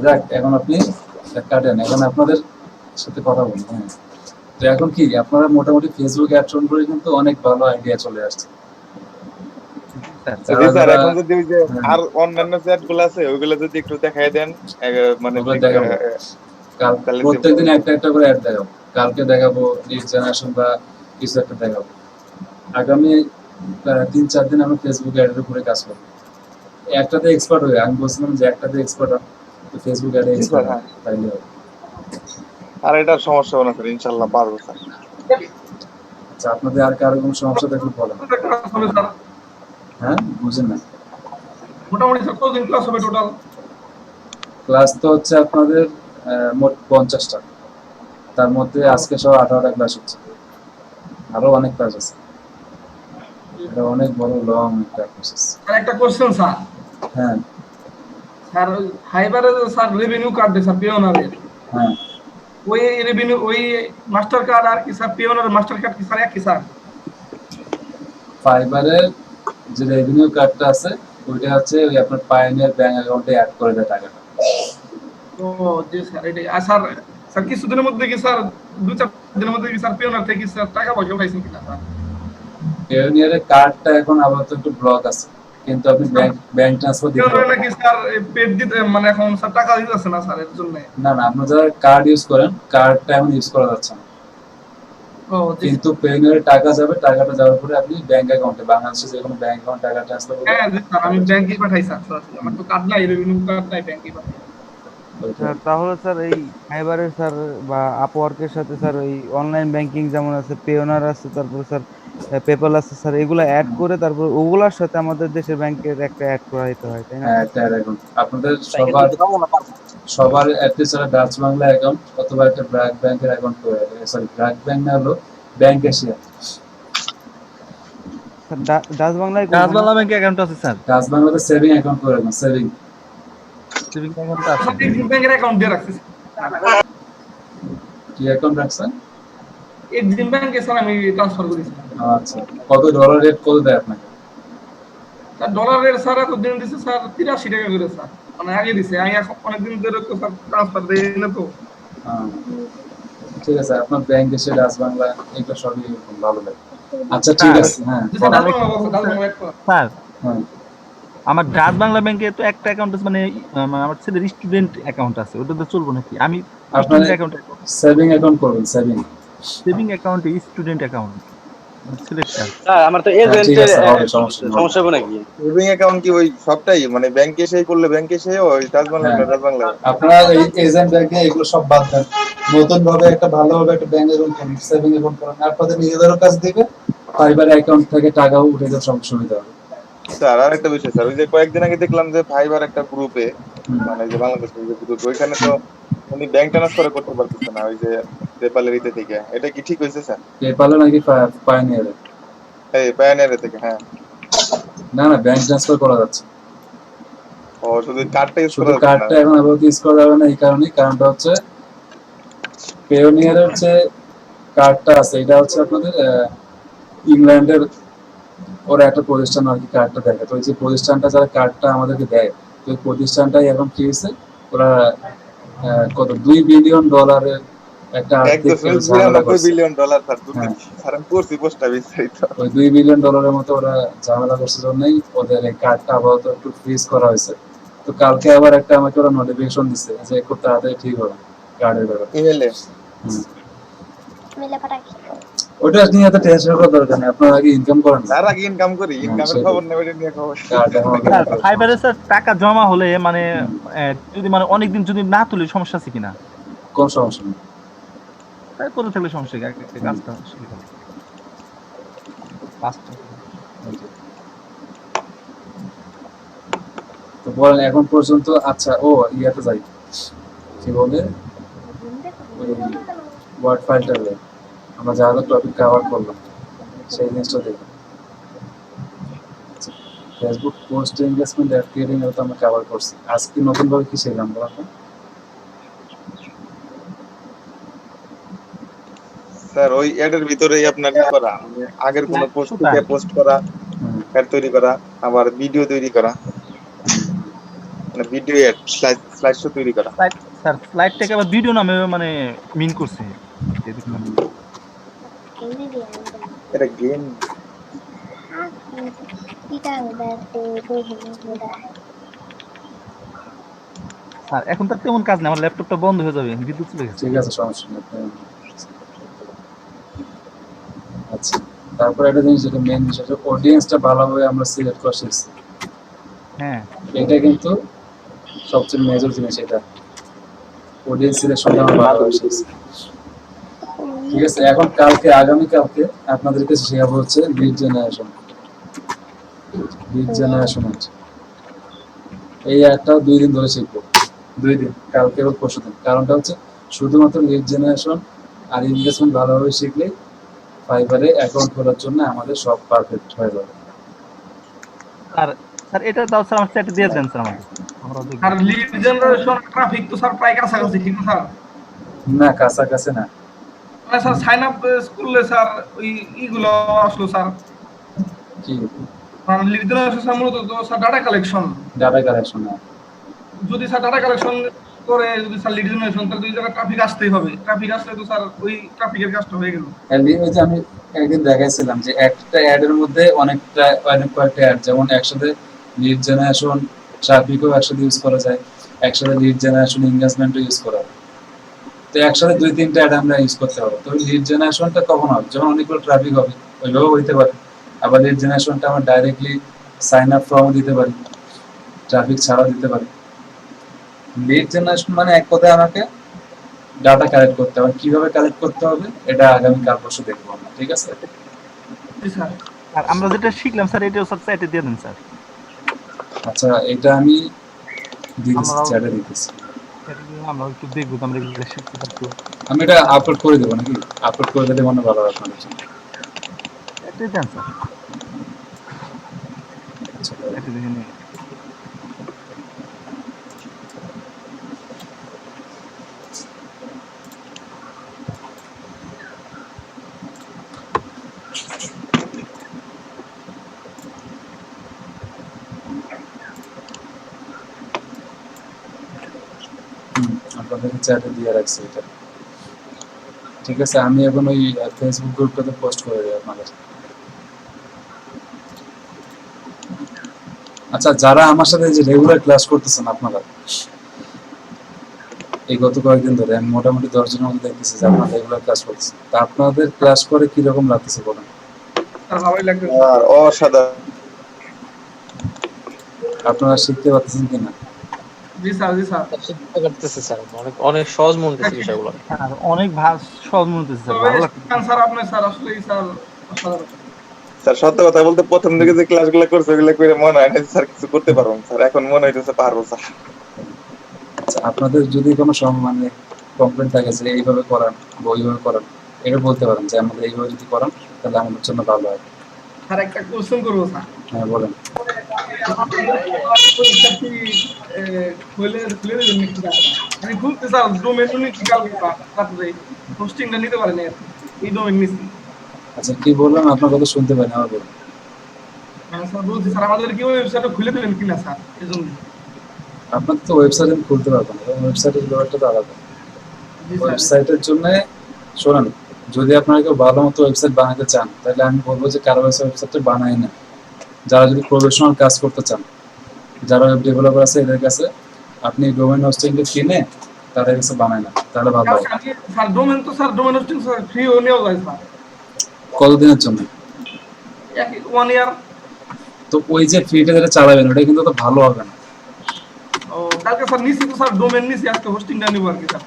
যাক, এখন আপনি কাটেন, এখন আপনাদের সাথে কথা বলবো। হ্যাঁ, তো এখন কি আপনারা মোটামুটি ফেসবুক অ্যাড রান করে কিন্তু অনেক ভালো আইডিয়া চলে আসছে। জি স্যার, এখন যদি ওই যে আর অন্যান্য চ্যাট গুলো আছে ওইগুলো যদি একটু দেখাই দেন, মানে প্রত্যেকদিন একটা একটা করে অ্যাড দেখাবো। কালকে দেখাবো নেক্সট জেনারেশন বা কিছু একটা দেখাবো। আগামী 3-4 দিন আমরা ফেসবুক অ্যাডের উপরে কাজ করবো। একটাতে এক্সপার্ট হয়ে, আমি বলছিলাম যে একটাতে এক্সপার্ট হয় তো ফেসবুক অ্যাডে এক্সপার্ট হয়, তাইলে হবে। আর এটার সমস্যা হবে না স্যার, ইনশাআল্লাহ পারবো স্যার। আচ্ছা, আপনাদের আর কারো কোনো সমস্যা থাকলে বলেন। হ্যাঁ, বুঝেন না? মোটামুটি স্যার কতদিন ক্লাস হবে টোটাল? ক্লাস তো হচ্ছে আপনাদের মোট 50টা, তার মধ্যে আজকে সব 18টা ক্লাস হচ্ছে, আরো অনেক ক্লাস আছে। এটা অনেক বড় লং একটা প্রসেস। আর একটা কোশ্চেন স্যার। হ্যাঁ স্যার ফাইবারে স্যার রেভিনিউ কার্ড দেয় স্যার পিওনারের। হ্যাঁ, ওই রেভিনিউ ওই মাস্টার কার্ড আর কি স্যার পিওনারের মাস্টার কার্ড কি স্যার একই স্যার? ফাইবারের যে রেভিনিউ কার্ডটা আছে ওইটা হচ্ছে ওই আপনার পায়োনিয়ার ব্যাংক অ্যাকাউন্টে অ্যাড করে দেয় টাকাটা। ও জি স্যার, এটাই। আর স্যার স্যার কিছুদিনের মধ্যে কি স্যার 2-4 দিনের মধ্যে কি স্যার পিওনার থেকে স্যার টাকা পয়সা উঠাইছেন কিনা স্যার? পায়োনিয়ারের কার্ডটা এখন আপাতত একটু ব্লক আছে, কিন্তু আপনি ব্যাংক ট্রান্সফার দিতে পিওনারে পারবেন। নাকি স্যার পেড দিতে মানে এখন স্যার টাকা দিতেছে না স্যার এর জন্য। না না, আপনি যারা কার্ড ইউজ করেন কার্ডটা এখন ইউজ করা যাচ্ছে না, ও জি কিন্তু পেইনের টাকা যাবে, টাকাটা যাওয়ার পরে আপনি ব্যাংক অ্যাকাউন্টে, বাংলাদেশে যে কোনো ব্যাংক অ্যাকাউন্ট টাকা ট্রান্সফার করবেন। হ্যাঁ জি স্যার, আমি ব্যাংকে পাঠাই স্যার। আমার তো কার্ড নাই, রেভিনিউ কার্ড নাই, ব্যাংকে পাঠাই। স্যার তাহলে স্যার এই ফাইবারের স্যার বা আপওয়ার্কের সাথে স্যার ওই অনলাইন ব্যাংকিং যেমন আছে, পেওনার আছে, তারপর স্যার পেপাল আছে স্যার, এগুলো অ্যাড করে তারপর ওগুলার সাথে আমাদের দেশের ব্যাংকের একটা অ্যাড করাইতে হয়, তাই না? হ্যাঁ, একটা অ্যাকাউন্ট আপনাদের সবার অ্যাটলিস্ট একটা ডাচ বাংলা অ্যাকাউন্ট অথবা একটা ব্র্যাক ব্যাংকের অ্যাকাউন্ট করে, সরি ব্র্যাক ব্যাংক না, হলো ব্যাংক এশিয়া। স্যার ডাচ বাংলায় ডাচ বাংলা ব্যাংকে অ্যাকাউন্ট আছে স্যার। ডাচ বাংলাতে সেভিং অ্যাকাউন্ট করে রাখুন, সেভিং অ্যাকাউন্ট আছে। স্যার এক্সিম ব্যাংকের অ্যাকাউন্ট দিয়ে রাখছি। কি অ্যাকাউন্ট রাখছেন? এক্সিম ব্যাংকে স্যার আমি ট্রান্সফার করেছি। আচ্ছা, কত ডলার রেট কত দেয় আপনাকে? স্যার ডলার রেট স্যার এতদিন দিচ্ছে স্যার 83 টাকা করে স্যার, মানে আগে দিছে। আমি এখন অনেকদিন ধরে তো স্যার ট্রান্সফার দেই না তো। ঠিক আছে, আপনার ব্যাংক এসে ডাচ বাংলা এগুলো সবই ভালো লাগে। আচ্ছা ঠিক আছে, হ্যাঁ স্যার আমার ডাচ বাংলা ব্যাংকে তো একটা অ্যাকাউন্ট আছে, মানে আমার ছেলের স্টুডেন্ট অ্যাকাউন্ট আছে, ওটাতে চলবো নাকি? আমি আপনার সেভিং অ্যাকাউন্ট করবেন, সেভিং সেভিং অ্যাকাউন্টে student account. Select sir. Sir আমার তো হ্যাঁ ঠিক এজেন্টের আছে, হবে, সমস্যা নেই, হবে। সমস্যা হবে নাকি? সেভিং অ্যাকাউন্ট কি ওই সবটাই মানে ব্যাংকে এসেই করলে ব্যাংকে এসে ওই হ্যাঁ, রাজবাংলা আপনারা এই এজেন্ট ব্যাংকে এগুলো সব বাদ দেন, নতুন ভাবে একটা ভালোভাবে একটা ব্যাংক অ্যাকাউন্ট করেন, সেভিং অ্যাকাউন্ট করেন, আপনাদের নিজেদেরও কাজ দিবে, ফাইবার অ্যাকাউন্ট থেকে টাকাও উঠে যাওয়ার সব সুবিধা হবে। স্যার আর একটা বিষয় স্যার, ওই যে কয়েকদিন আগে দেখলাম যে ফাইবার একটা গ্রুপে হুম। মানে যে বাংলাদেশের যে গ্রুপ ওইখানে তো উনি ব্যাংক ট্রান্সফার করতে পারতেছে না ওই যে পেপালের ইতে থেকে, এটা কি ঠিক হয়েছে স্যার? পেপালে নাকি পায়োনিয়ারে? এই পায়োনিয়ার থেকে, হ্যাঁ। না না, ব্যাংক ট্রান্সফার করা যাচ্ছে, ও শুধু কার্ডটা ইউজ করা শুধু যাচ্ছে না। কার্ডটা এখন আপাতত ইউজ করা যাবে না, এই কারণেই, কারণটা হচ্ছে পেওনিয়ারের যে কার্ডটা আছে এটা হচ্ছে আপনাদের ইংল্যান্ডের ওরা একটা প্রতিষ্ঠান আর কি কার্ডটা দেখে, তো ওই যে প্রতিষ্ঠানটা যারা কার্ডটা আমাদেরকে দেয়, তো ওই প্রতিষ্ঠানটাই এখন কি হয়েছে, ওরা কত $2 বিলিয়ন একটা আর্থিক ঝামেলা $1.99 করছে। বিলিয়ন স্যার হ্যাঁ, স্যার আমি পড়ছি পোস্টটা বিস্তারিত। ওই $2 বিলিয়ন মতো ওরা ঝামেলা করছে জন্যই ওদের এই কার্ডটা আপাতত একটু ফ্রিজ করা হয়েছে। তো কালকে আবার একটা আমাকে ওরা নোটিফিকেশন দিচ্ছে যে খুব তাড়াতাড়ি ঠিক হবে কার্ডের ব্যাপারে। ইমেলে হুম। ওটা নিয়ে এত টেনশন করার দরকার নেই, আপনারা আগে ইনকাম করেন না। স্যার আগে ইনকাম করি, ইনকামের সেটাই। খবর নেই, ওটা নিয়ে খবর। কার্ড এখন স্যার ফাইবারে স্যার টাকা জমা হলে মানে হুম। যদি মানে অনেকদিন যদি না তুলি সমস্যা আছে কিনা? কোন সমস্যা নেই। তাই করে থাকলে সমস্যা কি? একটা কাজটা সুবিধা। কাজটা তো বলেন এখন পর্যন্ত, আচ্ছা ও ইয়াতে যাই, কি বলে ওই ওয়ার্ড ফাইলটা আমরা যা যা টপিক কভার করলাম সেই জিনিসটা দেখি। Facebook post engagement ad creating এর তো আমরা কভার করছি। আজকে নতুন ভাবে কি শিখলাম বলা তো? স্যার ওই অ্যাডের ভিতরেই আপনার ই করা মানে আগের কোনো পোস্ট কোথায়? থেকে পোস্ট করা, হুম। অ্যাড তৈরি করা, আবার ভিডিও তৈরি করা, মানে ভিডিও অ্যাড স্লাইড শো তৈরি করা। স্যার স্লাইডটাকে আবার ভিডিও নামে মানে মিন করছে। এই দেখলাম। এটা গেম স্যার এখন তার তেমন কাজ নেই, আমার ল্যাপটপটা বন্ধ হয়ে যাবে, বিদ্যুৎ চলে গেছে। ঠিক আছে, সমস্যা নেই। আচ্ছা, তারপর একটা জিনিস যেটা মেইন বিষয়, অডিয়েন্সটা ভালোভাবে আমরা সিলেক্ট করা শিখছি। হ্যাঁ এটা কিন্তু সবচেয়ে মেজর জিনিস, এটা অডিয়েন্স সিলেকশনটা আমরা ভালোভাবে শিখছি। ঠিক আছে, এখন আগামীকালকে আপনাদেরকে শেখাবো হচ্ছে লিড জেনারেশন। এই একটা 2 দিন ধরে শিখবো, 2 দিন, কালকে এবং পরশু দিন। কারণটা হচ্ছে শুধুমাত্র লিড জেনারেশন আর ইনভেস্টমেন্ট ভালোভাবে শিখলেই ফাইবারে অ্যাকাউন্ট খোলার জন্য আমাদের সব পারফেক্ট হয়ে যাবে। স্যার, স্যার এটা দাও স্যার, আমার চ্যাটে দিয়ে দেন স্যার আমাকে, আমরা দেখব। আর লিড জেনারেশন ট্রাফিক তো স্যার প্রায় কাছাকাছি, ঠিক না স্যার? না, কাছাকাছি না। মানে স্যার সাইন আপ করলে স্যার ওই ইগুলো আসলো স্যার, কি মানে লিড জেনারেশন মূলত তো sir data collection. Data collection? যদি স্যার ডাটা কালেকশন করে যদি স্যার লিড জেনারেশন, তাহলে দুই জায়গায় ট্রাফিক আসতেই হবে। ট্রাফিক আসলে তো স্যার ওই ট্রাফিকের কাজটা হয়ে গেল। ওই যে আমি একদিন দেখাইছিলাম যে একটা অ্যাডের মধ্যে অনেক কয়েকটা অ্যাড, যেমন একসাথে লিড জেনারেশন ট্রাফিকও একসাথে ইউজ করা যায়, একসাথে লিড জেনারেশন এনগেজমেন্টও ইউজ করা যায়। তো একসাথে 2-3টা অ্যাড আমরা ইউজ করতে হবে। তো লিড জেনারেশনটা কখন হবে? যখন অনেকগুলো ট্রাফিক হবে, ওইভাবেও হইতে পারে। আবার লিড জেনারেশনটা আমরা ডাইরেক্টলি সাইন আপ ফর্মও দিতে পারি, ট্রাফিক ছাড়াও দিতে পারি। লিড জেনারেশন মানে এক কথায় আমাকে ডাটা কালেক্ট করতে হবে, কিভাবে কালেক্ট করতে হবে এটা আগামী কাল পরশু দেখবো আমরা, ঠিক আছে? জি স্যার। আর আমরা যেটা শিখলাম স্যার এটাও স্যার চ্যাটে দিয়ে দেন স্যার। আচ্ছা, এটা আমি দিতেছি, আমরাও চ্যাটে দিতেছি। আমরা একটু দেখবো তো আমরা এগুলো শিখতে পারবো। আমি এটা আপলোড করে দেবো নাকি? আপলোড করে দিলে মনে ভালো হবে আপনাদের জন্য। চ্যাটে দেন স্যার, আচ্ছা, চ্যাটে দেখে নিয়ে। আপনাদেরকে চ্যাটে দিয়ে রাখছি এটা, ঠিক আছে? আমি এখন ওই ফেসবুক গ্রুপটাতে পোস্ট করে দেবো আপনাদের। আচ্ছা, যারা আমার সাথে যে রেগুলার ক্লাস করতেছেন আপনারা, এই গত কয়েকদিন ধরে আমি মোটামুটি 10 জনের মতো দেখতেছি যে আপনারা রেগুলার ক্লাস করতেছেন, তা আপনাদের ক্লাস করে কিরকম লাগতেছে বলেন? স্যার ভালোই লাগতেছে। আর অসাধারণ। আপনারা শিখতে পারতেছেন কিনা? জি স্যার, জি স্যার। শিখতে পারতেছি স্যার, অনেক অনেক সহজ মনে হচ্ছে বিষয়গুলো। স্যার অনেক সহজ মনে হচ্ছে স্যার, তবে ভালো লাগছে। স্যার আপনি স্যার আসলেই স্যার অসাধারণ। স্যার সত্য কথা বলতে প্রথম দিকে যে ক্লাসগুলো করছে ওগুলো করে মনে হয় না যে স্যার কিছু করতে পারবো না। স্যার এখন মনে হইতেছে পারবো স্যার। আচ্ছা, আপনাদের যদি কোনো মানে কমপ্লেন থাকে যে এইভাবে করান বা ওইভাবে করান, এটা বলতে পারেন যে আমাদের এইভাবে যদি করান তাহলে আমাদের জন্য ভালো হয়। স্যার একটা কোশ্চেন করবো স্যার। হ্যাঁ বলেন। আপনাদের পরীক্ষা কি খুলে খুলে দেবেন নাকি স্যার? আমি খুলতে স্যার ডোমেন নিচ্ছি কালকে রাত্রে হোস্টিংটা নিতে পারেন আর কি। এই ডোমেন নিচ্ছি। আচ্ছা কি বললাম আপনার কথা শুনতে পাই না, আবার বলুন। মানে স্যার বলছি স্যার আমাদের কি ওয়েবসাইটটা খুলে দেবেন কিনা স্যার এজন্য। আপনার তো ওয়েবসাইট আমি খুলতে পারবো না, এবং ওয়েবসাইটের ব্যাপারটা তো আলাদা। জি স্যার। ওয়েবসাইটের জন্য শোনেন, যদি আপনারা কেউ ভালো মতো ওয়েবসাইট বানাতে চান তাহলে আমি বলবো যে কারো ওয়েবসাইটটা বানায় না। যারা যদি প্রফেশনাল কাজ করতে চান, যারা ওয়েব ডেভেলপার আছে এদের কাছে আপনি ডোমেইন হোস্টিংটা কিনে তাদের কাছে বানায় না, তাহলে ভালো হবে। স্যার ডোমেন তো sir domain hosting sir free ও নেওয়া যায় স্যার। কতদিনের জন্য? 1 ইয়ার। তো ওই যে ফ্রিটা যেটা চালাবেন ওটা কিন্তু তো ভালো হবে না। ও কালকে স্যার নিছি তো স্যার ডোমেন নিছি, আজকে হোস্টিংটা নিব আর কি স্যার।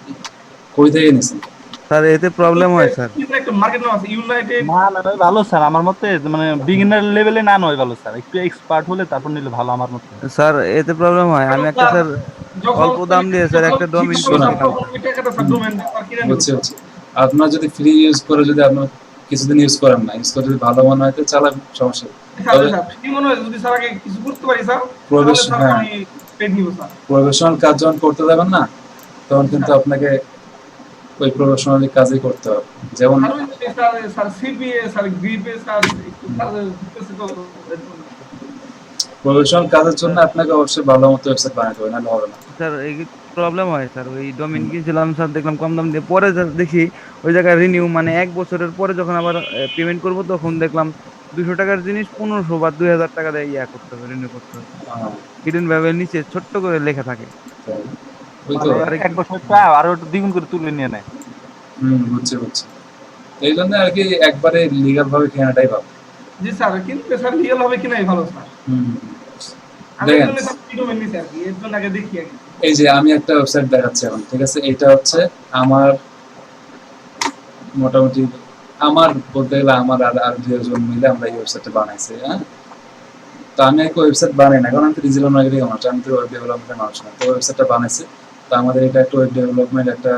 কই থেকে নিছেন? স্যার এতে প্রবলেম হয় স্যার। একটা মার্কেট নাম আছে ইউনাইটেড। না না নয় ভালো স্যার, আমার মতে মানে বিগিনার লেভেলে না নয় ভালো স্যার, একটু এক্সপার্ট হলে তারপর নিলে ভালো আমার মতে। স্যার এতে প্রবলেম হয়, আমি একটা স্যার অল্প দাম দিয়ে স্যার একটা ডোমেইন শোনেন, কিনছিলাম। বুঝছি বুঝছি। আপনার যদি ফ্রি ইউজ করে যদি আপনার কিছুদিন ইউজ করেন না, ইউজ করে যদি ভালো মনে হয় তো চালাবেন, সমস্যা নেই। তবে যদি স্যার আগে কিছু করতে পারি স্যার তাহলে প্রফেশন, স্যার হ্যাঁ, আমি পেড নিব স্যার। প্রফেশনাল কাজ যখন করতে যাবেন না তখন কিন্তু আপনাকে ওই প্রফেশনালি কাজই করতে হবে। যেমন আর ওই যে স্যার সিপিএ স্যার গ্রিপে স্যার একটু কাজ দিতেছে তো এর জন্য। প্রফেশনাল কাজের জন্য আপনাকে অবশ্যই ভালো মতো ওয়েবসাইট বানাতে হবে, নাহলে হবে না। স্যার এই প্রবলেম হয় স্যার, ওই ডোমেইন কিনছিলাম স্যার, দেখলাম কম দাম দিয়ে, পরে দেখি ওই জায়গায় রিনিউ মানে 1 বছরের পরে যখন আবার পেমেন্ট করব তখন দেখলাম 200 টাকার জিনিস 1500 বা 2000 টাকা দিয়ে ইয়া করতে হবে, রিনিউ করতে হবে। হিডেন ভাবে নিচে ছোট্ট করে লেখা থাকে। ওই তো, মানে এক বছরটা আরো একটু দ্বিগুণ করে তুলে নিয়ে নেয়। বুঝছি বুঝছি। এই জন্য আর কি একবারে লিগাল ভাবে কেনাটাই ভালো। জি স্যার, কিন্তু স্যার রিয়েল হবে কিনাই ভালো স্যার। আমি এর দেখেন, জন্য স্যার ডোমেইন নিছি আর কি, এর জন্য আগে দেখি আগে। এই যে আমি একটা ওয়েবসাইট দেখাচ্ছি এখন, ঠিক আছে? এটা হচ্ছে আমার মোটামুটি আমার বলতে গেলে আমার আর দুজন মিলে আমরা এই ওয়েবসাইটটা বানাইছি, হ্যাঁ। তো আমি একটা ওয়েবসাইট বানাই না, কারণ আমি তো ডিজিটাল মার্কেটিং মানুষ, আমি তো ওয়েব ডেভেলপমেন্টের মানুষ না। তো ওয়েবসাইটটা বানাইছি, তো আমাদের এটা একটা ওয়েব ডেভেলপমেন্ট একটা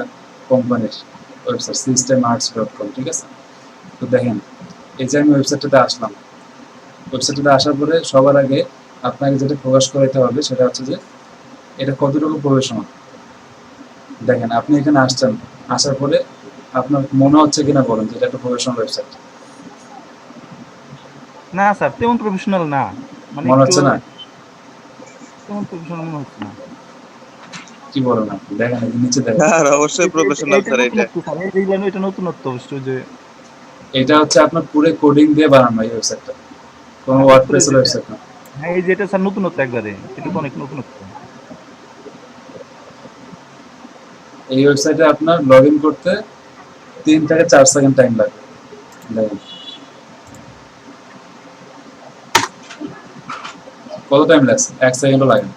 কোম্পানির ওয়েবসাইট systemarts.com, ঠিক আছে? তো দেখেন, এই যে আমি ওয়েবসাইটটাতে আসলাম, ওয়েবসাইটটাতে আসার পরে সবার আগে আপনাকে যেটা প্রকাশ করাইতে হবে সেটা হচ্ছে যে এটা কতটুকু প্রফেশনাল। দেখেন আপনি এখানে আসছেন, আসার পরে আপনার মনে হচ্ছে কিনা বলেন যে এটা একটা প্রফেশনাল ওয়েবসাইট? না স্যার তেমন প্রফেশনাল না, মানে মনে হচ্ছে না? তেমন প্রফেশনাল মনে হচ্ছে না। কি বলেন আপনি? দেখেন এই যে নিচে দেখেন, স্যার অবশ্যই প্রফেশনাল স্যার এটা। এটা নতুনত্ব অবশ্যই যে এটা হচ্ছে আপনার পুরো কোডিং দিয়ে বানানো এই ওয়েবসাইটটা, কোনো ওয়ার্ডপ্রেসের ওয়েবসাইট না। হ্যাঁ এই যেটা স্যার নতুনত্ব একবারে, এটা তো অনেক নতুনত্ব। এই ওয়েবসাইটে আপনার লগ ইন করতে 3 থেকে 4 সেকেন্ড টাইম লাগবে। দেখেন কত টাইম লাগছে, 1 সেকেন্ডও লাগে না,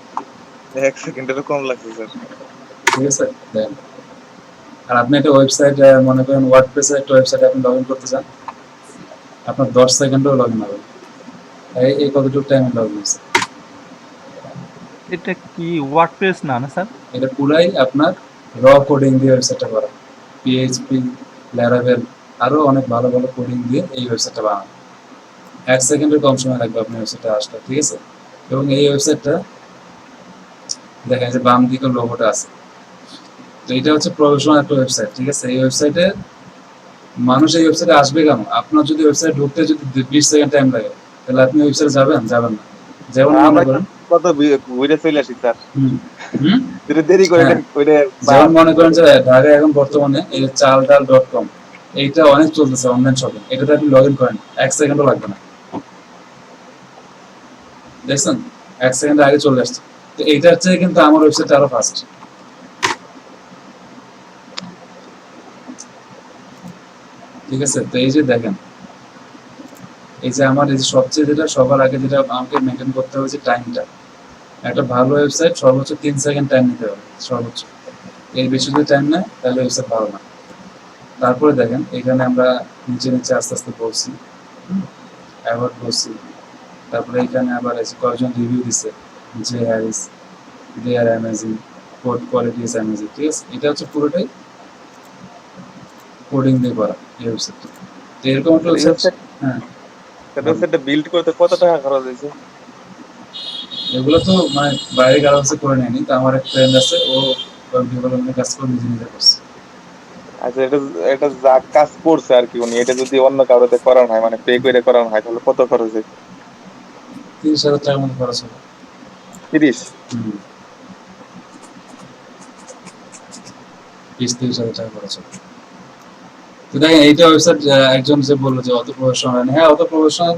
1 সেকেন্ডেরও কম লাগছে স্যার। ঠিক আছে? দেখেন, আর আপনি একটা ওয়েবসাইট মনে করেন ওয়ার্ডপ্রেসের একটা ওয়েবসাইটে আপনি লগ ইন করতে চান, আপনার 10 সেকেন্ডও লগ ইন হবে। এই কতটুকু টাইম লগ ইন হচ্ছে? এটা কি ওয়ার্ডপ্রেস না না স্যার? এটা পুরাই আপনার র কোডিং দিয়ে ওয়েবসাইটটা করা, পিএইচপি, ল্যারাভেল, আরো অনেক ভালো ভালো কোডিং দিয়ে এই ওয়েবসাইটটা বানানো। 1 সেকেন্ডের কম সময় লাগবে আপনার ওয়েবসাইটে আসতে, ঠিক আছে? এবং এই ওয়েবসাইটটা দেখেন যে বাম দিকে লোগোটা আছে, তো এটা হচ্ছে প্রফেশনাল একটা ওয়েবসাইট, ঠিক আছে? এই ওয়েবসাইটে মানুষ এই ওয়েবসাইটে আসবে কেন? আপনার যদি ওয়েবসাইট ঢুকতে যদি 20 সেকেন্ড টাইম লাগে তাহলে আপনি ওয়েবসাইটে যাবেন যাবেন না। যেমন মনে করেন কত ঘুরে চলে আসি স্যার। হুম দেরি করে হ্যাঁ, ওইটা যেমন মনে করেন যে ঢাকায় এখন বর্তমানে এই যে চালডাল.com, এইটা অনেক চলতেছে অনলাইন শপিং, এটাতে আপনি লগ ইন করেন 1 সেকেন্ডও লাগবে না, দেখছেন? 1 সেকেন্ড আগে চলে আসছে। তো এইটার চেয়ে কিন্তু আমার ওয়েবসাইট আরো ফাস্ট, ঠিক আছে? তো এই যে দেখেন, এই যে আমার এই যে সবচেয়ে যেটা সবার আগে যেটা আমাকে মেনটেন করতে হবে যে টাইমটা। একটা ভালো ওয়েবসাইট সর্বোচ্চ 3 সেকেন্ড টাইম নিতে হবে সর্বোচ্চ। এর বেশি যদি টাইম নেয় তাহলে ওয়েবসাইট ভালো না। তারপরে দেখেন এখানে আমরা নিচে নিচে আস্তে আস্তে বলছি, অ্যাওয়ার্ড বলছি, তারপরে এখানে আবার এসে কয়েকজন রিভিউ দিছে, যে Harris, they are amazing, code quality is amazing. ঠিক আছে, এটা হচ্ছে পুরোটাই কোডিং দিয়ে করা এই ওয়েবসাইটটা। তো এরকম একটা ওয়েবসাইট, হ্যাঁ ওয়েবসাইটটা বিল্ড করতে কত টাকা খরচ হয়েছে? এগুলো তো মানে বাইরে কারো কাছে করে নেয়নি। তো আমার এক ফ্রেন্ড আছে, ও ডেভেলপমেন্টের কাজ করে নিজে নিজে করছে। আচ্ছা, এটা এটা যা কাজ করছে আর কি উনি, এটা যদি অন্য কারোতে করানো হয় মানে পে করে করানো হয় তাহলে কত খরচ হয়? 30,000 টাকার মতো খরচ হবে। 30? 30,000 টাকা খরচ হবে। তো দেখেন এইটা ওয়েবসাইট, একজন যে বললো যে অত প্রফেশনাল, হ্যাঁ অত প্রফেশনাল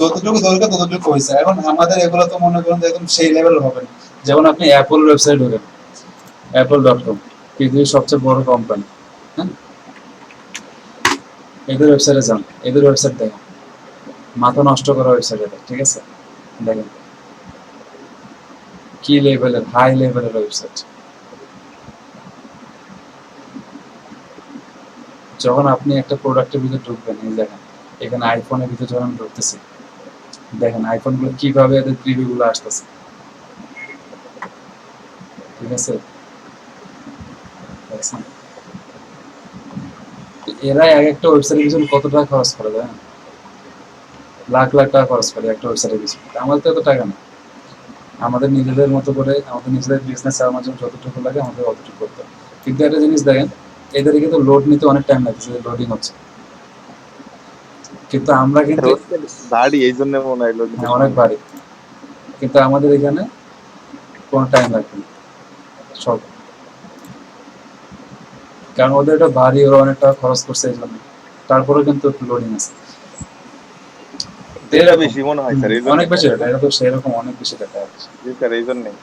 যতটুকু দরকার ততটুকু হয়েছে। এখন আমাদের এগুলো তো মনে করেন যে একদম সেই লেভেল হবে না। যেমন আপনি অ্যাপল ওয়েবসাইট ঢোকেন, apple.com, পৃথিবীর সবচেয়ে বড় কোম্পানি, হ্যাঁ, এদের ওয়েবসাইটে যান, এদের ওয়েবসাইট দেখেন, মাথা নষ্ট করা ওয়েবসাইট এদের। ঠিক আছে, দেখেন কি লেভেলের, হাই লেভেলের ওয়েবসাইট। যখন আপনি একটা প্রোডাক্টের ভিতরে ঢুকবেন, এই দেখেন এখানে আইফোনের ভিতরে যখন আমি ঢুকতেছি, দেখেন আইফোনগুলো কিভাবে এদের প্রিভিউগুলো আসতেছে। ঠিক আছে, দেখছেন? এরা এক একটা ওয়েবসাইটের পিছনে কত টাকা খরচ করে, জানেন? লাখ লাখ টাকা খরচ করে একটা ওয়েবসাইটের পিছনে। আমাদের তো এত টাকা না। আমাদের নিজেদের মতো করে আমাদের নিজেদের বিজনেস চালানোর জন্য যতটুকু লাগে আমাদের অতটুকু করতে হবে। কিন্তু একটা জিনিস দেখেন, এদের কিন্তু লোড নিতে অনেক টাইম লাগছে, লোডিং হচ্ছে। কিন্তু আমরা কিন্তু বাড়ি এই জন্য মনে হয় লোক হ্যাঁ, অনেক বাড়ি, কিন্তু আমাদের এখানে কোনো টাইম লাগবে না সব, কারণ ওদের এটা ভারী, ওরা অনেক টাকা খরচ করছে এই জন্য। তারপরেও কিন্তু লোডিং আছে। এটা বেশি মনে হয় স্যার, এই জন্য অনেক বেশি ডাটা, এটা তো সেরকম অনেক বেশি ডাটা আছে। জি স্যার, এই জন্যই।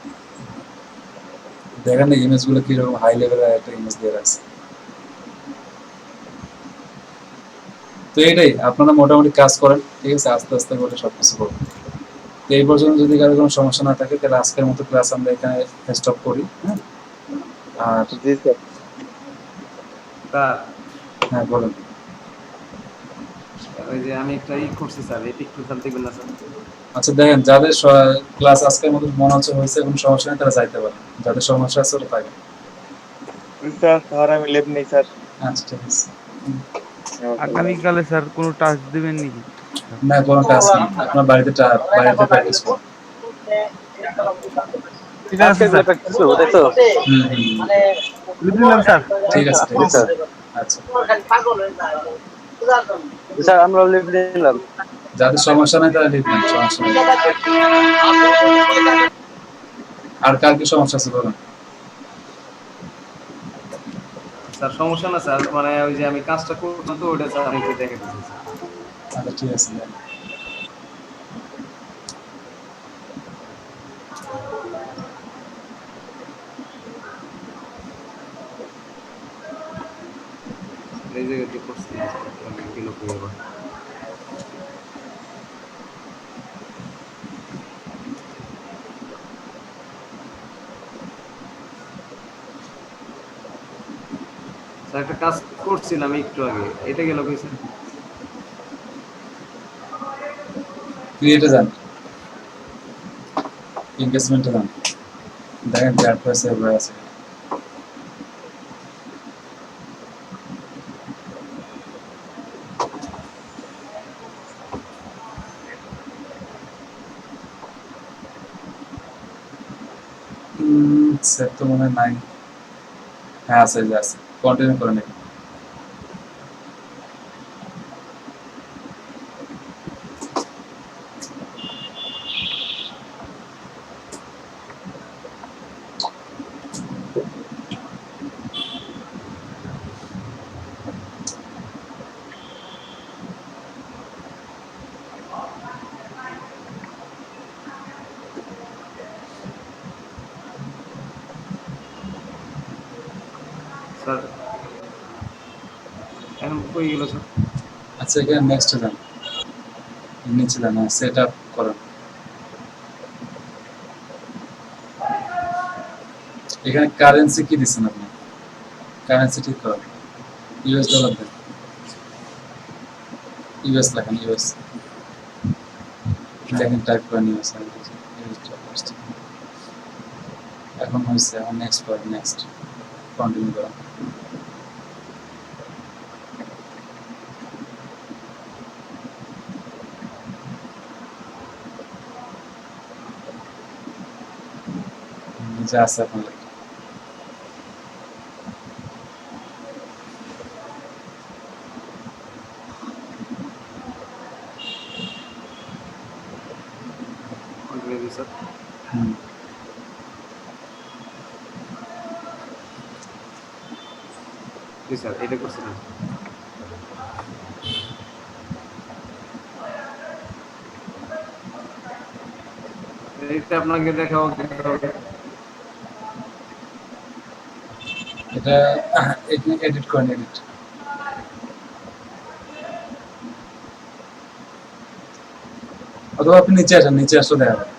দেখেন না ইমেজ গুলো কিরকম হাই লেভেলের একটা ইমেজ দিয়ে রাখছে। তো এটাই, আপনারা মোটামুটি কাজ করেন, ঠিক আছে, আস্তে আস্তে করে সবকিছু করবেন। তো এই পর্যন্ত যদি কারো কোনো সমস্যা না থাকে তাহলে আজকের মতো ক্লাস আমরা এখানে স্টপ করি। হ্যাঁ, আর জি স্যার। স্যার হ্যাঁ বলুন। ওই যে আমি একটা করছি স্যার, এই একটু স্যার দেখবেন না স্যার? আচ্ছা দেখেন, যাদের ক্লাস আজকের মতো মনে হচ্ছে হয়েছে, কোনো সমস্যা নেই, তারা যাইতে পারে। যাদের সমস্যা আছে ওরা থাকে। স্যার স্যার আমি লেব নেই স্যার। আচ্ছা ঠিক আছে। আগামীকালে স্যার কোনো টাস্ক দিবেন নাকি? না, কোনো টাস্ক নেই, আপনার বাড়িতে প্র্যাকটিস করুন। ঠিক আছে স্যার, প্র্যাকটিস করবো, তাই তো? লিখে নিলাম স্যার। ঠিক আছে, ঠিক আছে। আচ্ছা, স্যার আমরা লিভ নিলাম। যাদের সমস্যা নেই তারা লিখবেন, সমস্যা নেই। আর কার কি সমস্যা আছে বলুন। স্যার সমস্যা না স্যার, মানে ওই যে আমি কাজটা করতাম তো ওটা স্যার একটু দেখে দিচ্ছি স্যার। আচ্ছা ঠিক আছে। এই জায়গাতে করছি আমি কিলো করে আবার স্যার একটা কাজ করছিলাম একটু আগে, এটা গেল কই স্যার? ক্রিয়েটে যান, এনগেজমেন্টে যান, দেখেন চ্যাট করে সেভ হয়ে আছে। সেভ তো মনে হয় নাই। হ্যাঁ আছে, যে আছে, কন্টিনিউ করে নিন। স্যার এখন কই গেল স্যার? আচ্ছা এখানে নেক্সট যান। নিচে দেন, সেট আপ করেন। এখানে কারেন্সি কি দিচ্ছেন আপনি? কারেন্সি ঠিক করেন, ইউএস ডলার দেন, ইউএস লেখেন, ইউএস লেখেন, টাইপ করেন ইউএস। এখন হয়েছে, এখন নেক্সট করেন, নেক্সট কন্টিনিউ করেন। নিচে আছে আপনার কন্টিনিউ দিই স্যার। জি স্যার, এটা করছিলাম। এটা আপনাকে দেখাবো। এটা এডিট করেন, এডিট। অথবা আপনি নিচে আসেন, নিচে আসলে দেখা যাবে।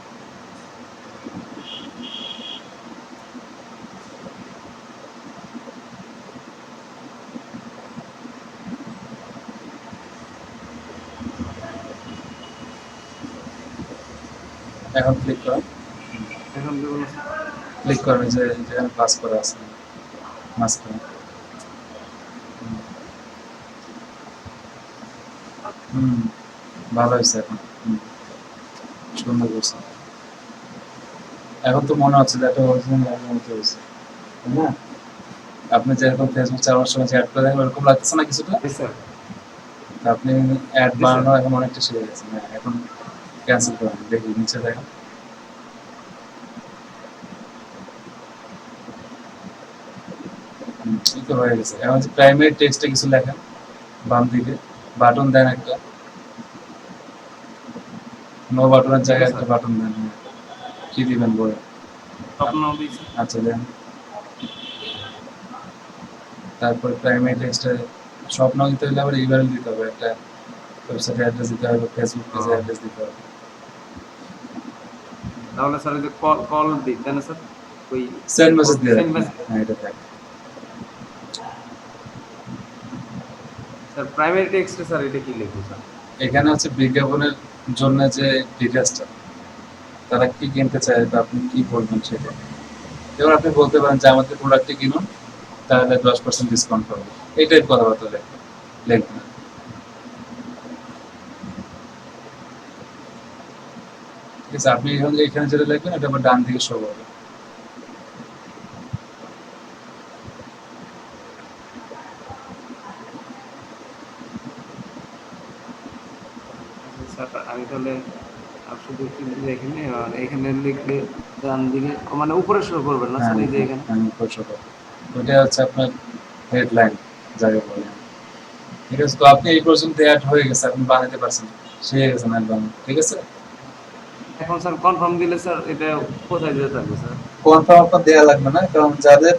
এখন ক্লিক করেন, এখন দেখুন ক্লিক করেন যে যেখানে পাস করা আছে মাঝখানে। ভালো হয়েছে এখন, সুন্দর করছে। এখন তো মনে হচ্ছে যে একটা অরিজিনাল মতো হয়েছে, তাই না? আপনি যেরকম ফেসবুক চালানোর সময় অ্যাড করে দেখেন ওরকম লাগতেছে না কিছুটা? স্যার। আপনি অ্যাড বানানো এখন অনেকটা শিখে গেছেন। এখন ক্যান্সেল করেন, দেখি নিচে দেখেন। ঠিক তো হয়ে গেছে। এখন যে প্রাইমারি টেক্সটে কিছু লেখেন, বাম দিকে বাটন দেন একটা, নো বাটনের জায়গায় একটা বাটন দেন। কি দিবেন বলে? আচ্ছা দেন। তারপর প্রাইমারি টেক্সটে স্বপ্ন দিতে হলে আবার ইউআরএল দিতে হবে, একটা ওয়েবসাইট অ্যাড্রেস দিতে হবে, ফেসবুক পেজে অ্যাড্রেস দিতে হবে। তাহলে স্যার, ওই যে কল দিই তাই না স্যার? ওই সেন্ড মেসেজ দিয়ে রাখেন। হ্যাঁ, এটা দেখ। স্যার প্রাইমারি টেক্সটে স্যার এটা কি লিখবো স্যার? এখানে হচ্ছে বিজ্ঞাপনের জন্য যে ডিটেইলসটা, তারা কি কিনতে চায় বা আপনি কি বলবেন সেটা। এবার আপনি বলতে পারেন যে আমাদের প্রোডাক্টটি কিনুন, তাহলে 10% ডিসকাউন্ট পাবেন। এই টাইপ কথাবার্তা লিখবেন। ঠিক আছে, আপনি এখানে যেটা লিখবেন এটা আবার ডান দিকে শো করবে। স্যার আমি তাহলে শুধু এখানে আর এখানে লিখলে ডান দিকে মানে উপরে শো করবেন না স্যার? এই যে এখানে উপরে শো করবে, ওইটা হচ্ছে আপনার হেডলাইন যাকে বলে। ঠিক আছে, তো আপনি এই পর্যন্ত অ্যাড হয়ে গেছে, আপনি বানাতে পারছেন, শিখে গেছেন অ্যাড বানানো। ঠিক আছে, এখন স্যার কনফার্ম দিলে স্যার এটা কোথায় যেতে থাকবে স্যার? কনফার্ম আপনার দেওয়া লাগবে না, কারণ যাদের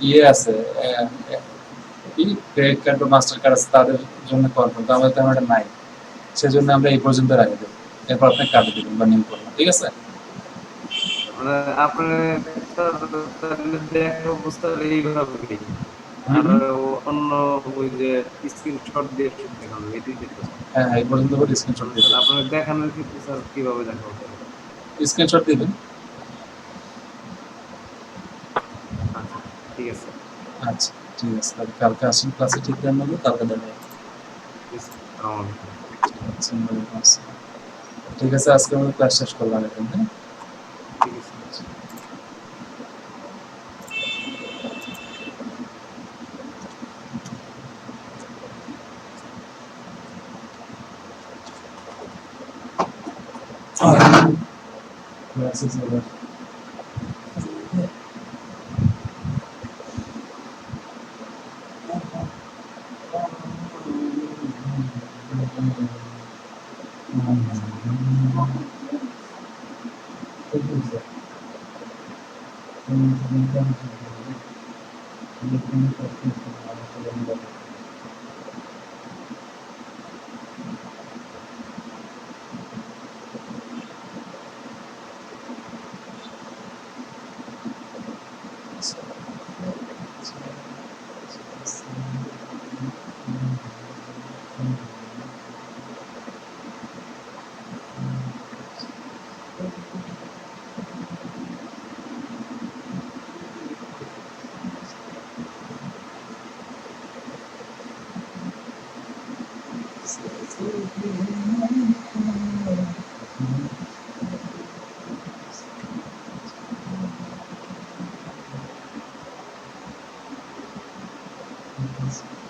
ইয়ে আছে, কি ক্রেডিট কার্ড বা মাস্টার কার্ড আছে তাদের জন্য কনফার্ম, তো আমাদের তেমন একটা নাই, সেজন্য আমরা এই পর্যন্ত রাখি দেবো। এরপর আপনি কাটে দেবেন বা নিউ করবেন। ঠিক আছে, মানে আপনার দেখা অবস্থা এইভাবে আর অন্য ওই যে স্ক্রিনশট দিয়ে দেখানো এটি দেখতে স্যার। হ্যাঁ, এই পর্যন্ত স্ক্রিনশট দিবেন। আপনার দেখানোর ক্ষেত্রে স্যার কিভাবে দেখাবো? স্ক্রিনশট দিবেন। আচ্ছা ঠিক আছে। আচ্ছা ঠিক আছে, তাহলে কালকে আসুন ক্লাসে ঠিক টাইম মতো, কালকে দেখাবো। ঠিক আছে, আজকে আমরা ক্লাস শেষ করলাম এখন। হ্যাঁ, ঠিক আছে। Class is over.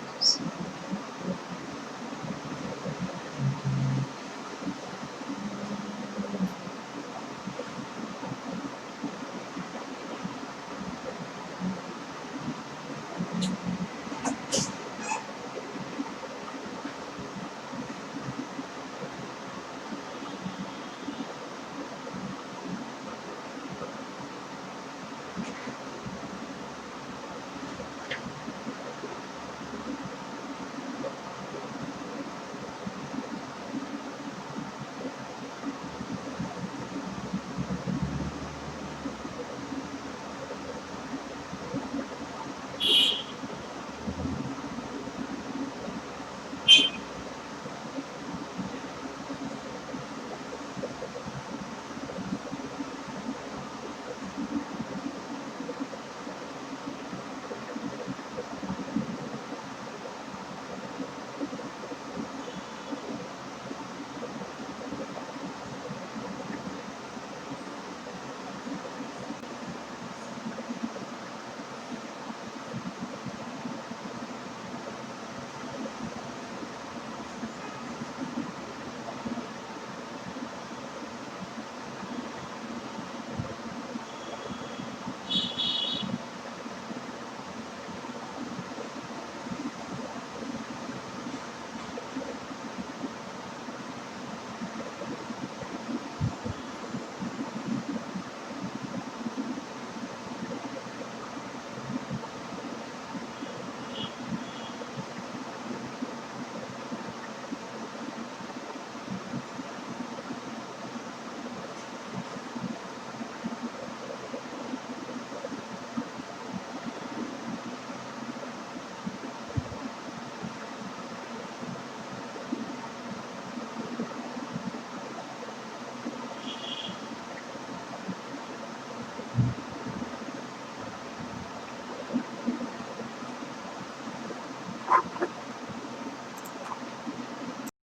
Yes.